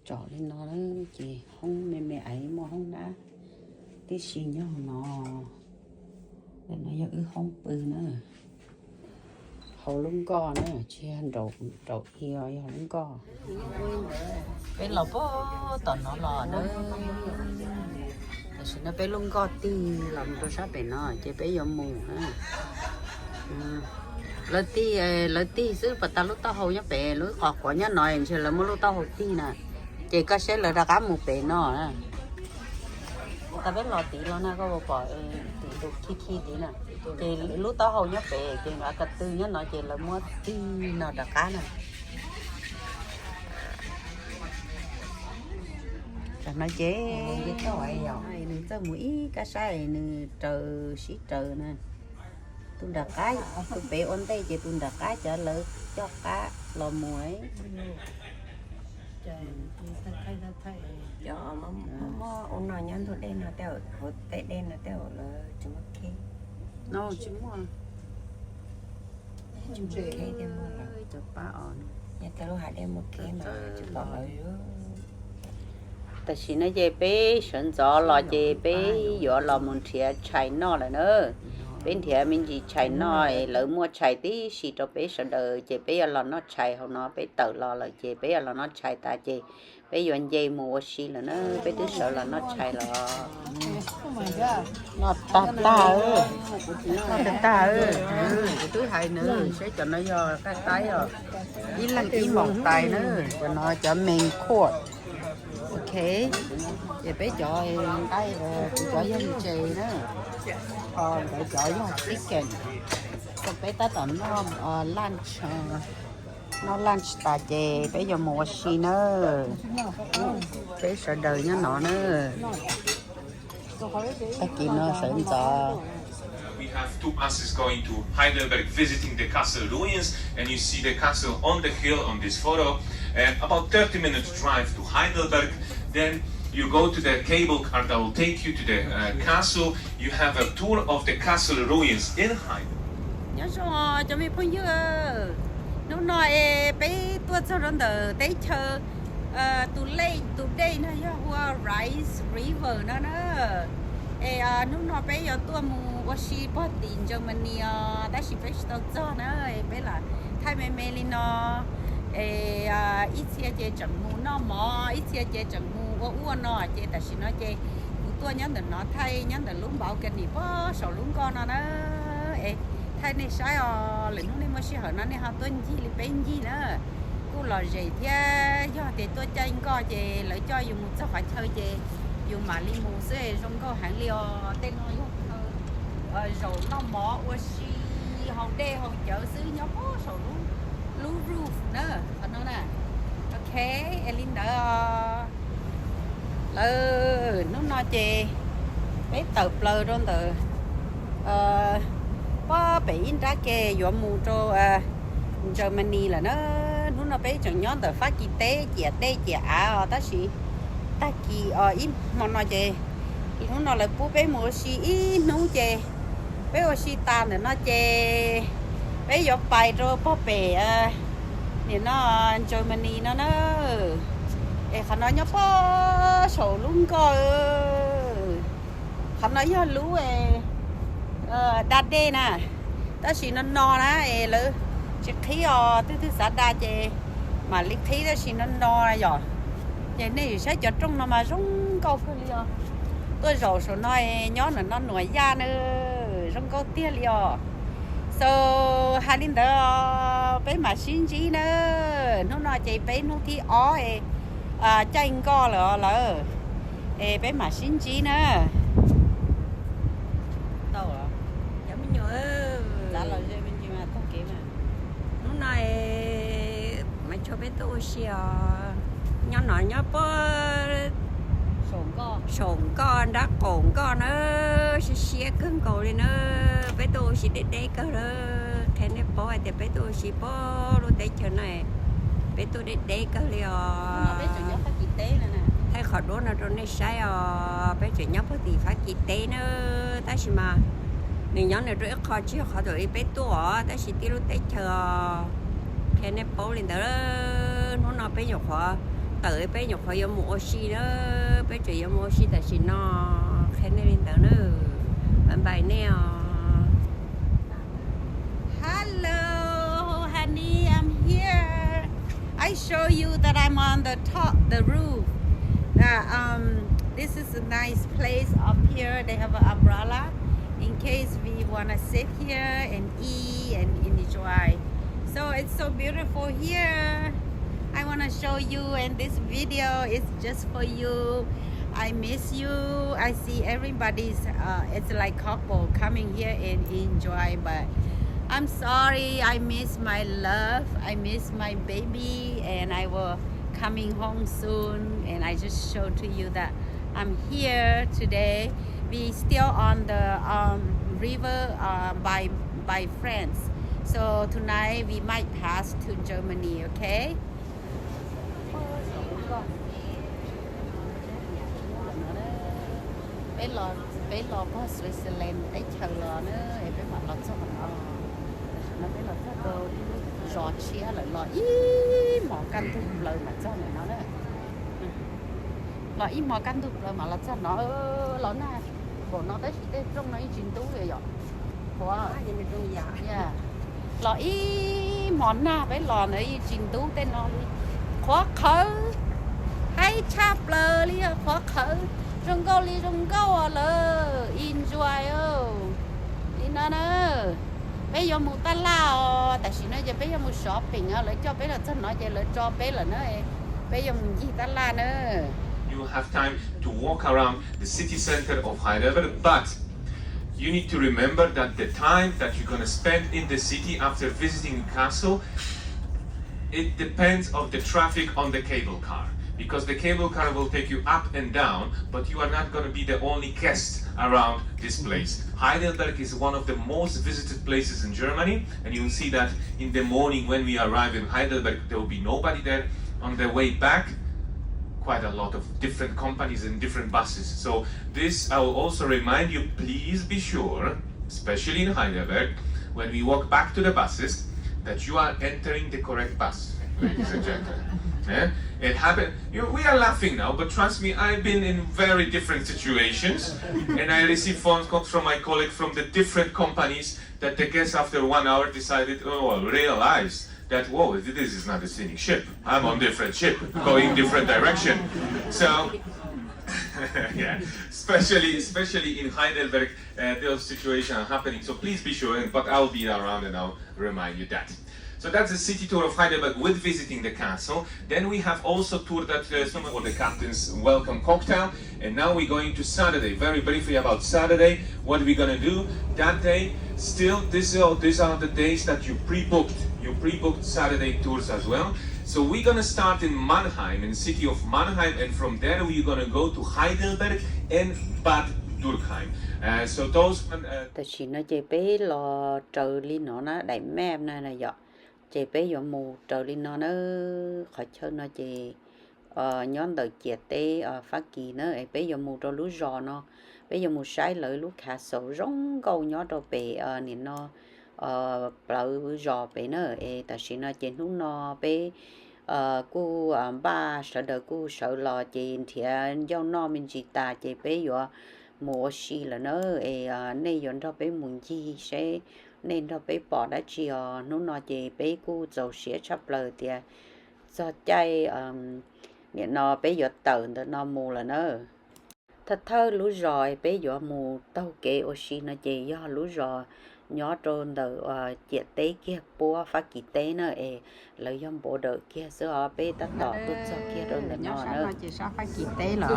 trọ lên nó chị không mẹ ấy mà không đã tí xì nhau nó để nó giờ không bự nữa hầu lúng co nữa chia đầu yêu hầu lúng co cái lò bó tận nó lò nữa thì nó bé lúng co ti làm tôi sắp bé nó chế bé giống mù ha lỡ tí giữ bà ta lúc tao hầu nhá bé lúc họ quả nhá nói chứ là mua lúc tao hầu tí nè chỉ có sẽ là ra cá một bé nó nè ta biết lò tí lo na có bỏ tí đồ khi tí nè chỉ lúc tao hầu nhá bé chỉ là cả tư nhá nói chỉ là mua tí nào ra cá nè nói chế cái tỏi dầu này cho mũi cá sai này trời xí trời nè tôi đặt cái tôi bé ôn tay chị tôi đặt cái trả lời cho cá lò muối cho mà ôn nói nhắn thôi đen là tao hồi tết đen là tao là chúng nó kia nó chứ mua Thế thì mà chụp ba on nhà tao hai đêm một cái mà chụp bỏ rồi ta chỉ nói về bé sẵn gió là về bé gió là muốn thiệt chạy nó là nữa bên thiệt mình chỉ chạy nó lỡ mua chạy tí xí cho bé sợ đời về bé là nó chạy không nó bé tự lo là về bé là nó chạy ta về bé giờ về mua xí là nó bé cứ sợ là nó chạy là nó ta cái túi hai nữa sẽ cho nó do cái tay rồi ý là cái mỏng tay nữa cho nó cho mình khô ok vậy bé cho tay cho dân chè nữa còn để cho dân chicken còn bé ta tận nó lunch nó lunch ta chè bé giờ mua xí nữa bé sợ đời nhá nó nữa ta kìm nó sợ cho We have two buses going to Heidelberg visiting the castle ruins, and you see the castle on the hill on this photo. About 30 minutes drive to Heidelberg. Then you go to the cable car that will take you to the castle. You have a tour of the castle ruins in Heidelberg. nhớ rồi cho mình phong dưa nó nói bé tôi cho nó đỡ đấy chờ tụ đây nó hoa rice river nó nó nói bé giờ tôi mua qua xí bắt tiền cho mình đã xí phải tao cho nó bé là thay mẹ lên nó ít xe chơi chẳng mua nó mò ít xe chơi chẳng mua uống nó chơi tại xí nó chơi tôi nhớ được nó thay nhớ được lúc bảo cái gì bó sầu lúc con nó thay này sai lần lúc này mới xí hở nó này họ tuân gì là bên gì nữa cô là gì thế do thì tôi chơi có chơi lợi cho dùng một số phải chơi chơi dùng mà li mù sẽ trong có hàng liều tên nó rồi nó mỏ qua xí hồng đê hồng chợ xứ nhớ bó sầu lúc roof nữa nó nè ok Elin đã nó nói chê bé tập lơ đó từ có bị ra kê dọa mù cho Germany là nó bé chẳng nhớ từ phát kỳ tế chị ta chỉ ta kỳ ít mà nói chê nó là bố bé mua xí ít nấu chê bé ở xí ta nữa nó chê bé dọa bài rồi bố bè thì nó Germany nó khả nói nhớ bó sổ luôn coi khả nói nhớ lú đa đê nè ta chỉ nó no nè lỡ chỉ khí thứ xã đa chê mà lý khí ta chỉ nó no ra rồi vậy này sẽ cho trong nó mà rung câu phải liền tôi rồi số nói nhớ là nó nổi da nữa rung câu tia liền so hai đứa đó bé mà xin gì nữa nó nói chị bé nó thi tranh co là bé mà xin gì nữa đâu rồi giống như đã là gì bên gì mà không kịp mà nó nói mày cho bé tôi xìa nhớ nói nhớ bó sồn con đã cồn con nữa xìa cứng cầu đi nữa bé tôi xì để cơ đó thế này bó thì bé tôi xì bó luôn để chờ này bé tôi để cơ liền bé chủ nhớ phát kỳ tế nè thấy khỏi đố nào trong này sai bé chủ nhớ phát thì phát kỳ tế nữa ta xì mà mình nhớ này rồi khó chứ khó rồi bé tôi ta xì tí luôn để chờ thế này bó lên đó nó nói bé nhọc khó tới bé nhọc khó yêu mua xì đó bé chủ yêu mua xì tại xì nó thế này lên đó nữa bạn bài nè hello honey I'm here I show you that I'm on the top the roof this is a nice place up here they have an umbrella in case we want to sit here and eat and enjoy so it's so beautiful here I want to show you and this video is just for you I miss you I see everybody's it's like couple coming here and enjoy but I'm sorry I miss my love I miss my baby and I will coming home soon and I just showed to you that I'm here today we still on the river by France so tonight we might pass to Germany okay bé lò có Switzerland ấy chờ lò nữa bé mặc lò cho mình nó biết là chắc đồ giò chia lại ý mỏ căn thu lời mà cho này nó đấy là ý mỏ căn thu lời mà là cho nó lớn này bộ nó tới chỉ trong nó chín tú vậy rồi quá gì mình trong dạ là ý món na với lò nó chín tú tên nó đi khó khứ hay chắp lờ đi khó khứ trong câu lờ enjoy đi nó nữa bây giờ một ta lao tại vì nó giờ bây giờ một shopping lấy cho bây giờ nó giờ lấy cho bây giờ nữa bây giờ mình gì ta la nữa. You have time to walk around the city center of Heidelberg, but you need to remember that the time that you're going to spend in the city after visiting the castle, it depends on the traffic on the cable car. Because the cable car will take you up and down, but you are not going to be the only guest around this place. Heidelberg is one of the most visited places in Germany, and you will see that in the morning when we arrive in Heidelberg, there will be nobody there. On the way back, quite a lot of different companies and different buses. So this, I will also remind you, please be sure, especially in Heidelberg, when we walk back to the buses, that you are entering the correct bus, ladies and gentlemen. Yeah? It happened. We are laughing now, but trust me, I've been in very different situations, and I received phone calls from my colleagues from the different companies that the guests after 1 hour decided, realized that, whoa, this is not a scenic ship. I'm on different ship, going different direction. So, yeah, especially in Heidelberg, those situations are happening. So please be sure, but I'll be around and I'll remind you that. So that's the city tour of Heidelberg with visiting the castle. Then we have also toured that some of the captain's welcome cocktail. And now we're going to Saturday. Very briefly about Saturday, what we're gonna do that day. Still, these are the days that you pre-booked. You pre-booked Saturday tours as well. So we're gonna start in Mannheim, in the city of Mannheim, and from there we're gonna go to Heidelberg and Bad Dürkheim. So those. Tại chỉ nó chỉ bé lò trời li nó đẩy mềm này này vậy. Chị bé giờ mù trời đi nó khỏi chơi nó chị nhóm đời chiết tế phát kỳ nó bé giờ mù cho lú giò nó bé giờ mù sai lợi lú khá sầu rong câu nhỏ cho bé nên nó lỡ giò bé nó tại vì nó trên lúc nó bé cô ba sợ đời cô sợ lò chị thì do nó mình chỉ ta chị bé giờ mù xì là nó nên giờ cho bé muốn gì sẽ nên nó bé bỏ đã chiều nó nói gì bé cô dầu xía chắp lời thì do chạy nên nó bé giờ tờn nó mù là nó thật thơ lú rồi bé giờ mù tao kể oxy nó chỉ do lú rồi nhỏ trôn từ chiết tế kia búa phát kỳ tế nó lợi dụng bộ đội kia sữa bé ta tỏ tốt cho kia rồi nó nữa chỉ sao phát kỳ tế là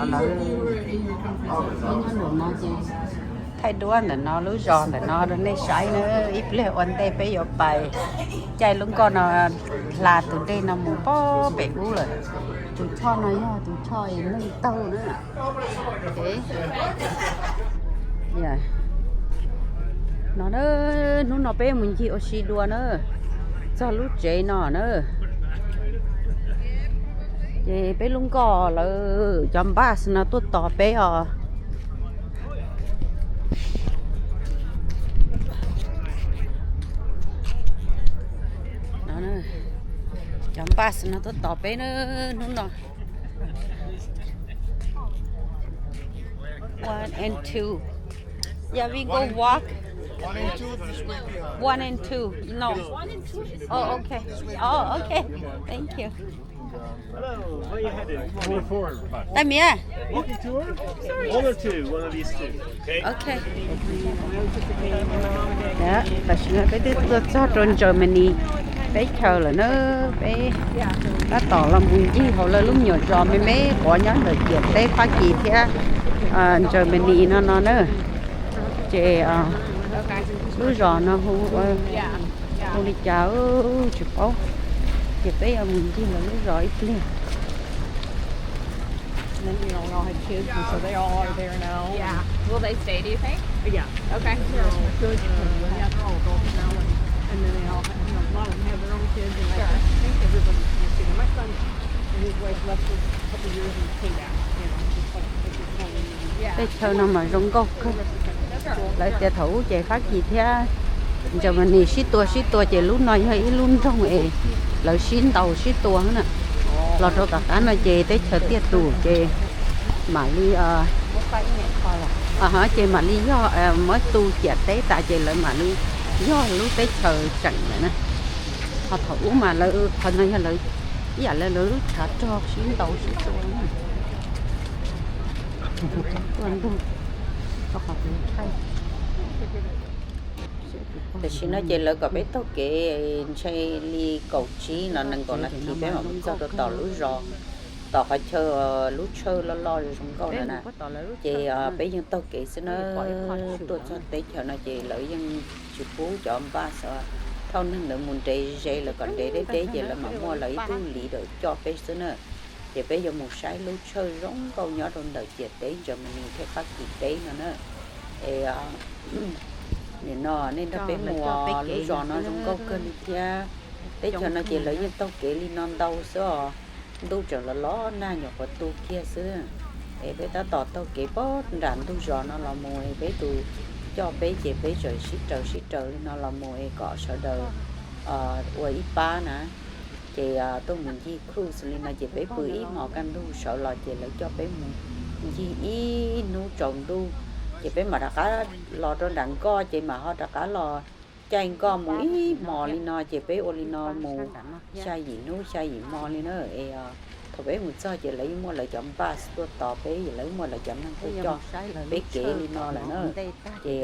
thay đua là nó lú giòn là nó nên sải nữa ít lệ ổn tê bé giờ bài chạy luôn con nó là từ đây nó mù bó bể bú rồi tụi cho nó nha tụi cho nó tàu nữa thế yeah nó bé mình chỉ oxy đua nữa cho lú chế nó nữa thì bé luôn có là chấm bát nó tốt tỏ bé à chấm bát nó tốt tỏ bé nó 1 and 2. Yeah, we go walk. 1 and 2 this way. 1 and 2. No. 1 and 2 is Oh, okay. Oh, okay. Thank you. Hello, where are you headed? Only 4. Come here. Walking tour? 1 or 2? One of these two. Okay. Okay. Đó, và chúng ta biết cho trong Germany. Bé chờ là nó bé đã tỏ lòng vui gì họ là lúc nhỏ trò mấy có nhóm được chuyện tế phát kỳ thế Germany nó nữa chị lúc giò nó hú đi chào chụp áo chị bé vui gì là lúc giò ít liền. And then, we all had kids, and so they all are there now. Yeah. Will they stay, do you think? Yeah. Okay. Good. Yeah, they're all adults now, and then they all have, a lot of them have their own kids, and I think everybody can see them. My son and his wife left for a couple of years and came back, just like they just home. Bé chờ nó mà rong gốc lại tiền thủ chị phát gì thế giờ mình đi xí tua chỉ lúc nói hơi luôn trong ấy là xin đầu xí tua nè là cho cả nó chê tới chờ tiết tù chê mà đi hả chê mà đi do mới tu chè tế tại chê lại mà đi do lúc tới chờ chẳng vậy nè họ thủ mà lợi phần này lợi giờ là lợi thả cho xin đầu xí tua nè tuần tu có học được hay thì xin nói chuyện là có biết tao kể chơi li cầu trí nó nâng còn là thì bé mà muốn cho tôi tỏ lúa rò tỏ phải chơi lúa chơi lo rồi chúng câu nữa nè chị bé dân tao kể xin nó tôi cho tới chờ nó chị lợi dân chịu phú chọn ba sợ thâu nên được muốn chơi dây là còn để vậy là mà mua lấy tu lý được cho bé xin nữa chị bé giờ một sái lúa chơi giống câu nhỏ rồi đợi chị tới giờ mình thấy phát triển đấy nữa nên nó bé mùa lúa giò nó giống câu cơn kia để cho nó chỉ lấy những tao kể li non đâu xưa tu trở là ló na nhỏ của tu kia xưa bé ta tọt tao kể bớt đàn tu giò nó là mùi bé tu cho bé chị bé trời xí trời nó là mùi cọ sợ đời uầy ba nè chị tôi mình đi cruise li nó chị bé bưởi mò canh tu sợ là chị lấy cho bé mình gì nấu trồng tu chị bé mà đã cá lò trong đặng co chị mà họ đã cá lò chanh co mũi mò lên nó chị bé ô lên nó mù sai gì nấu sai gì mò lên nó thôi bé một sao chị lấy mua lại chấm ba tôi tỏ bé chị lấy mua lại chấm năng tôi cho bé kể lên nó là nó chị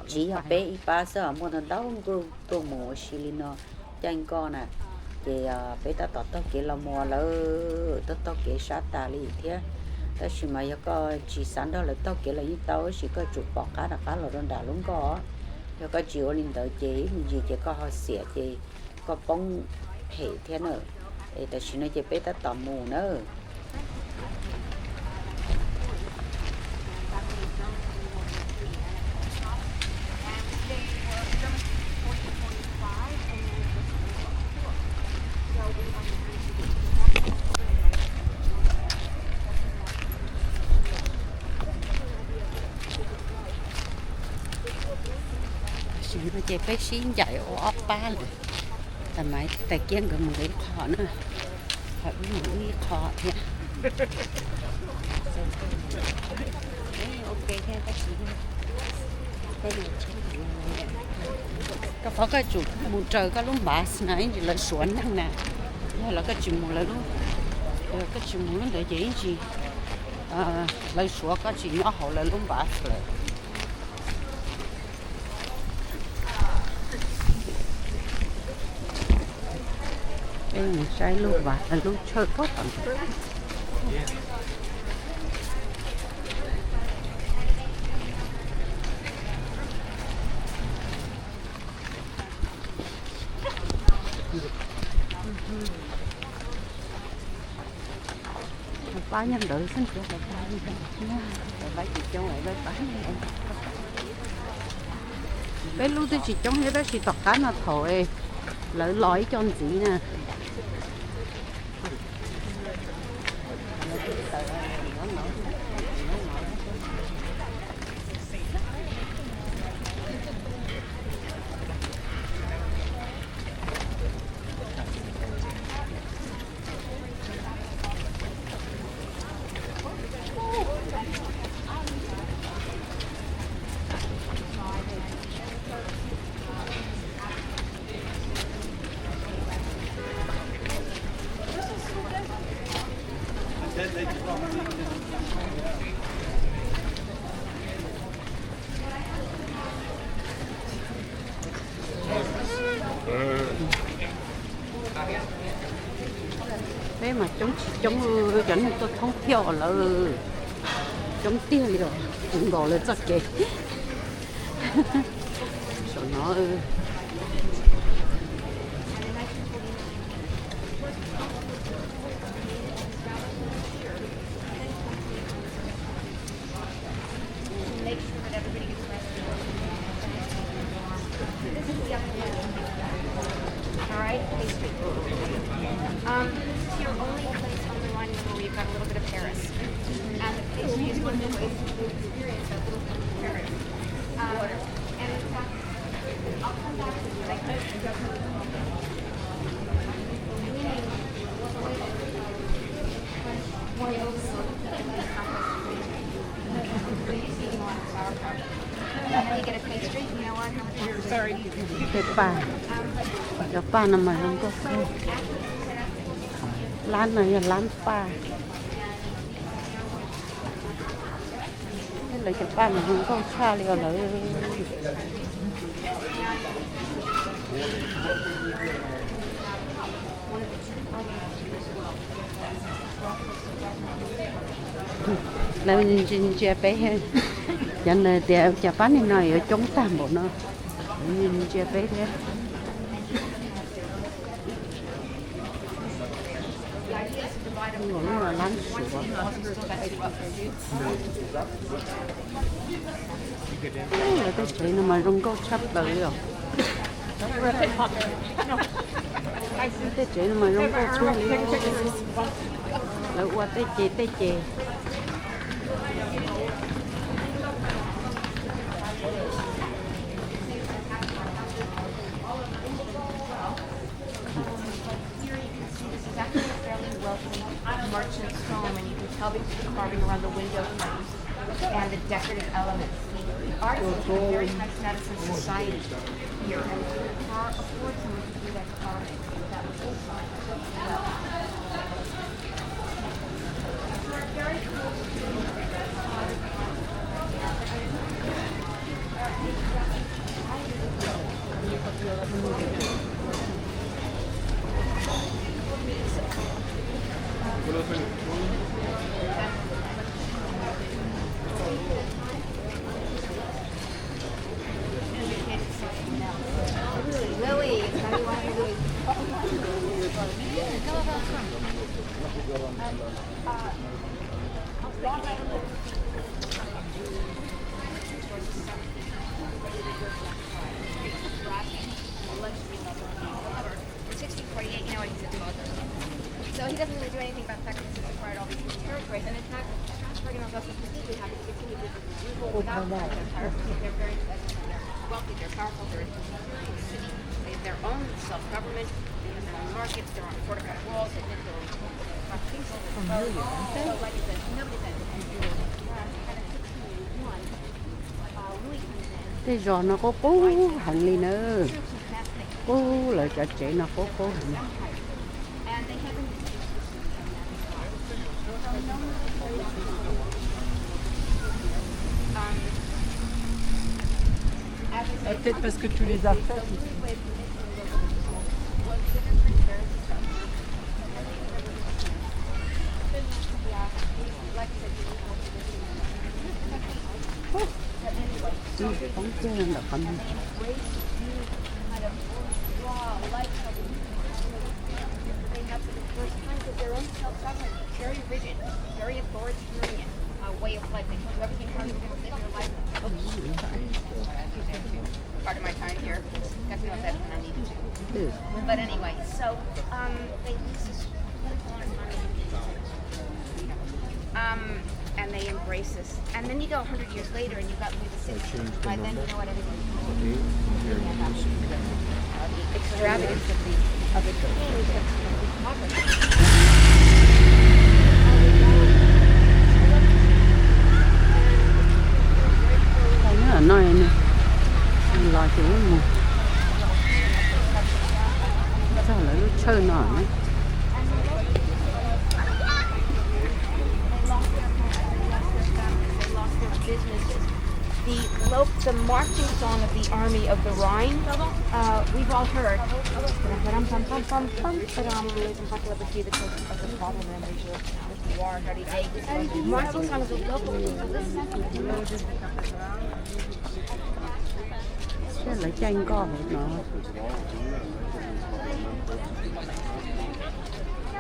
chỉ bé ba sao mua thằng đó tôi mù xì lên nó chanh co nè chị bé ta tỏ tao kể là mò lỡ tao kể sát ta đi thế ta chỉ mà có chỉ sáng đó là tao kể là như tao chỉ có chụp bỏ cá là cá là đơn đà luôn có có chiều lên tới chế gì chỉ có họ xỉa chế có bông hệ thế nữa để ta chỉ nói chế bé ta tầm mù nữa nó chơi bé xí chạy ốp ba rồi, tầm mấy tay kiên gần một cái khó nữa, phải một cái khó thế. Ok thế bác sĩ, cái này cái phó cái chủ một trời cái lúc bà này thì là xuống năng nè, hay là cái chủ một là lúc, cái chủ một lúc để gì gì, lấy xuống cái chỉ nhỏ hậu là lúc bà rồi. Mình sai lúc và là lúc chơi có tận bao nhiêu đợi xin cho phải chỉ trong lại với bán bé lúc tôi chỉ trong hết đó chỉ tọt cá nó thổi lỡ lói cho anh chị nè. Bé mà chống chuẩn tôi không theo là chống tiền rồi cũng gọi là rất kệ sợ nó Experience that little Paris. And Cái pa nằm mà không có lán này là lán pa. Cái lấy cái pa mà không có xa liều lại. Là nhìn chia bé hơn. Cho nên thì chả bán này ở chống tạm bộ nó. Nhìn chia bé thế. Vẫn là lắm sủa. Là cái chuyện mà không có sắp tới rồi. Cái chuyện mà không có xuống là qua tới chè. Merchant's home, and you can tell because of the carving around the window frames and the decorative elements. The artists have a very high status in society here, and afford someone to do that carving. That was also very cool. Lily, how do you want to do it? So he doesn't really do anything about the fact that this is acquired all these territories, and in fact, transferring those also completely happy to continue to without their territories. They're very wealthy, they're powerful, they're in the city, they have their own self-government, they have their own markets, they're on fortified walls, they live their own things. Familiar, aren't they? So like I said, nobody does it. And in 1681, Louis comes in. Cái giò nó có cố hẳn đi nữa. Cố lại cho chị nó cố hẳn. Peut-être parce que tu les as fait. Bóng trên là phần. Their own self-government, very rigid, very authoritarian way of life. They told you everything how you're going to live your life. Part of my time here, got to know that when I needed to. But anyway, so they use this and they embrace this. And then you go 100 years later and you've got Louis XVI. By then you know what everything is. The extravagance of the king is poverty. Ở nơi này lo chú mà sao lại nó chơi nổi nữa. The marching song of the Army of the Rhine, we've all heard. Marching song is a local Chứ lại tranh co hết nó.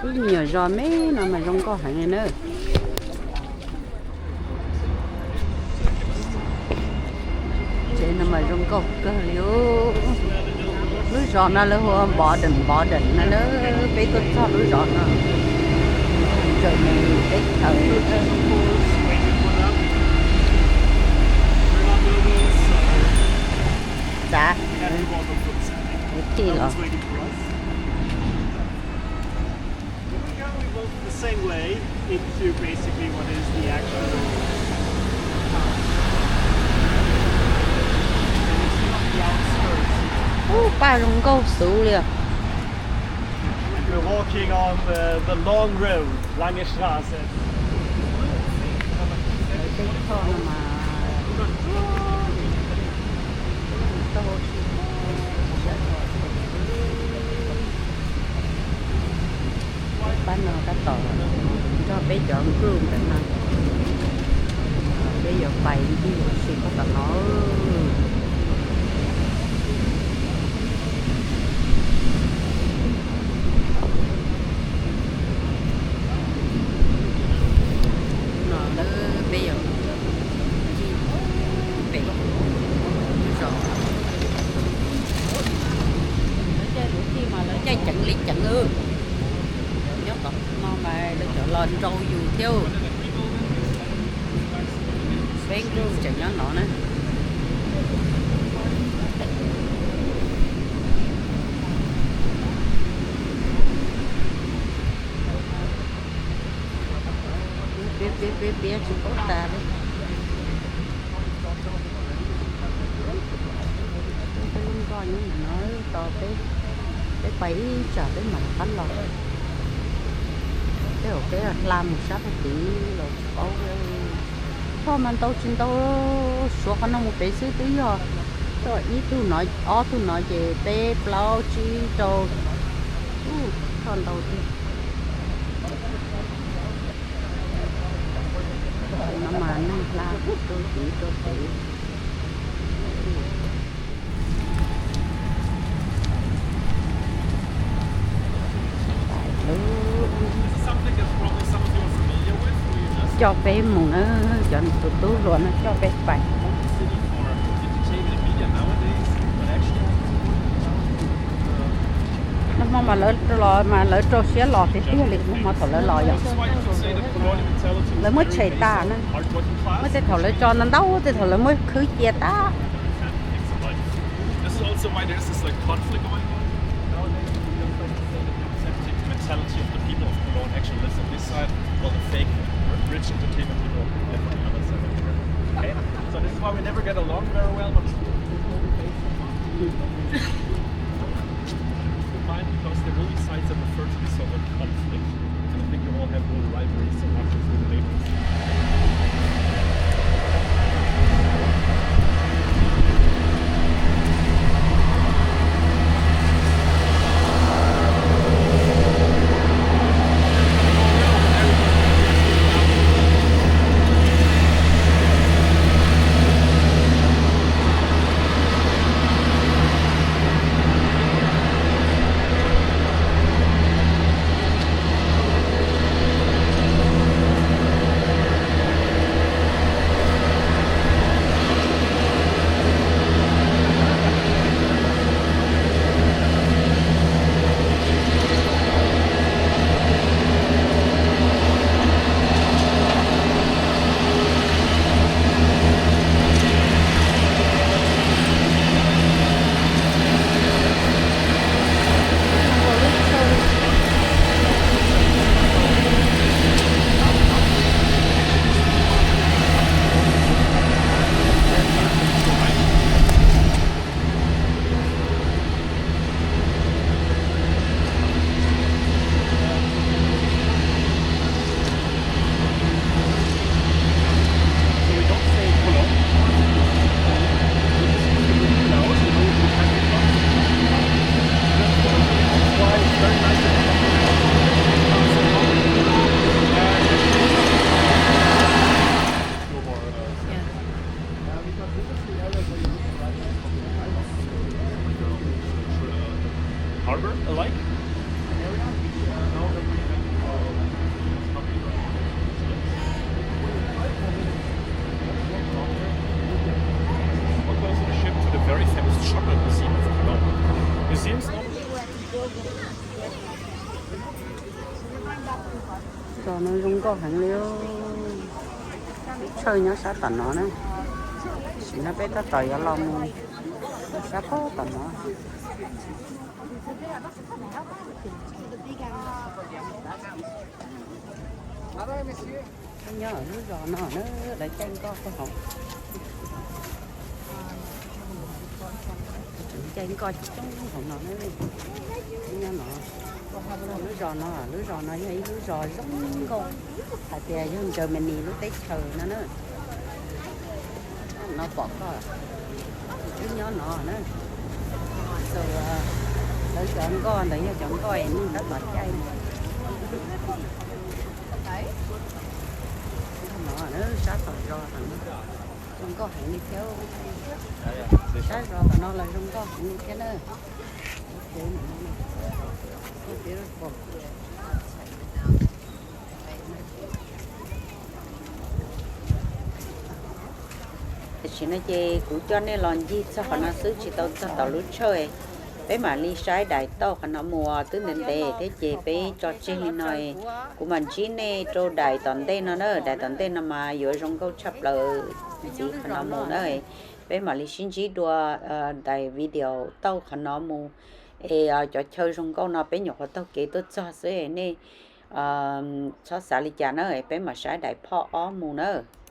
Cứ nhiều rồi mấy nó mà không có hẳn nữa. Chị nó mà không có cơ liu. Lưới giò nó là bỏ đỉnh nó nữa. Bây giờ sao lưới giò nó. Trời này ít thời. Dạ. ba rung câu số liền. We're walking on the long road, Lange Straße. Cái con mà bán nó cá tỏi cho bé chọn cơm để mà bây giờ bày đi xịt có tao nó bây giờ bị rồi khi mà lấy chơi trận lý trận ư nhớ còn nó mà lấy chỗ lên trâu dù theo bên rương chẳng nhớ nọ nữa biết chúng có ta đấy tôi không coi những mà nói to cái bẫy trả cái mà bắn lọt cái làm một sát một tí rồi có thôi mà tôi xin tôi số con nó một tí xíu tí rồi rồi ít tôi nói về tê plau chi đồ con đầu tiên nó mà nó la tôi chỉ cho bé mùng nó chọn tụt túi rồi nó cho bé phải nó mà lỡ trâu xé lò thì tiếc liệt nó mà thổi lỡ lò vậy lỡ mới chạy ta nó mới sẽ thổi lỡ cho nó đâu thì thổi lỡ mới khứ chia ta mentality of the people of Cologne actually lives on this side, while the fake rich entertainment people live on the other side of here. Okay? So this is why we never get along very well, but fine, because there will be sides that refer to this sort of conflict, and I think we all have little rivalries and conflicts with the neighbors. Harbor alike? We're close to the ship to the very famous chocolate museum of Cologne. Museums cho nó dùng có hàng liêu chơi nhá sao tận nó nữa chỉ nó bé ta tỏi ở lòng sao có tận nó nhớ ở nước giò nó để tranh có không chơi coi chúng không nó nữa nha nó lưới rò nó hay lưới rò giống con tại vì hơn trời mình nhìn nó tết trời nó nữa nó bỏ coi cái nhỏ nó nữa rồi tới chọn con đấy chọn coi rất là chay nó nữa sát rồi rò không có hẹn đi theo sát rồi và nó là không có hẹn đi theo nữa chỉ nói chơi cũng cho nên làm gì sao họ nó xứ chỉ tao lúc chơi bé mà ly trái đại tao họ nó mua từ nên để thế chị bé cho chơi này của mình chỉ nè cho đại tận đây nó nữa đại tận đây nó mà vừa trong câu chấp lời chỉ họ nó mua nữa bé mà ly xin chỉ đua đại video tao họ nó mua cho chơi trong câu nó bé nhỏ tao kể tôi cho xứ này cho xả ly trà nữa bé mà trái đại po ó mua nữa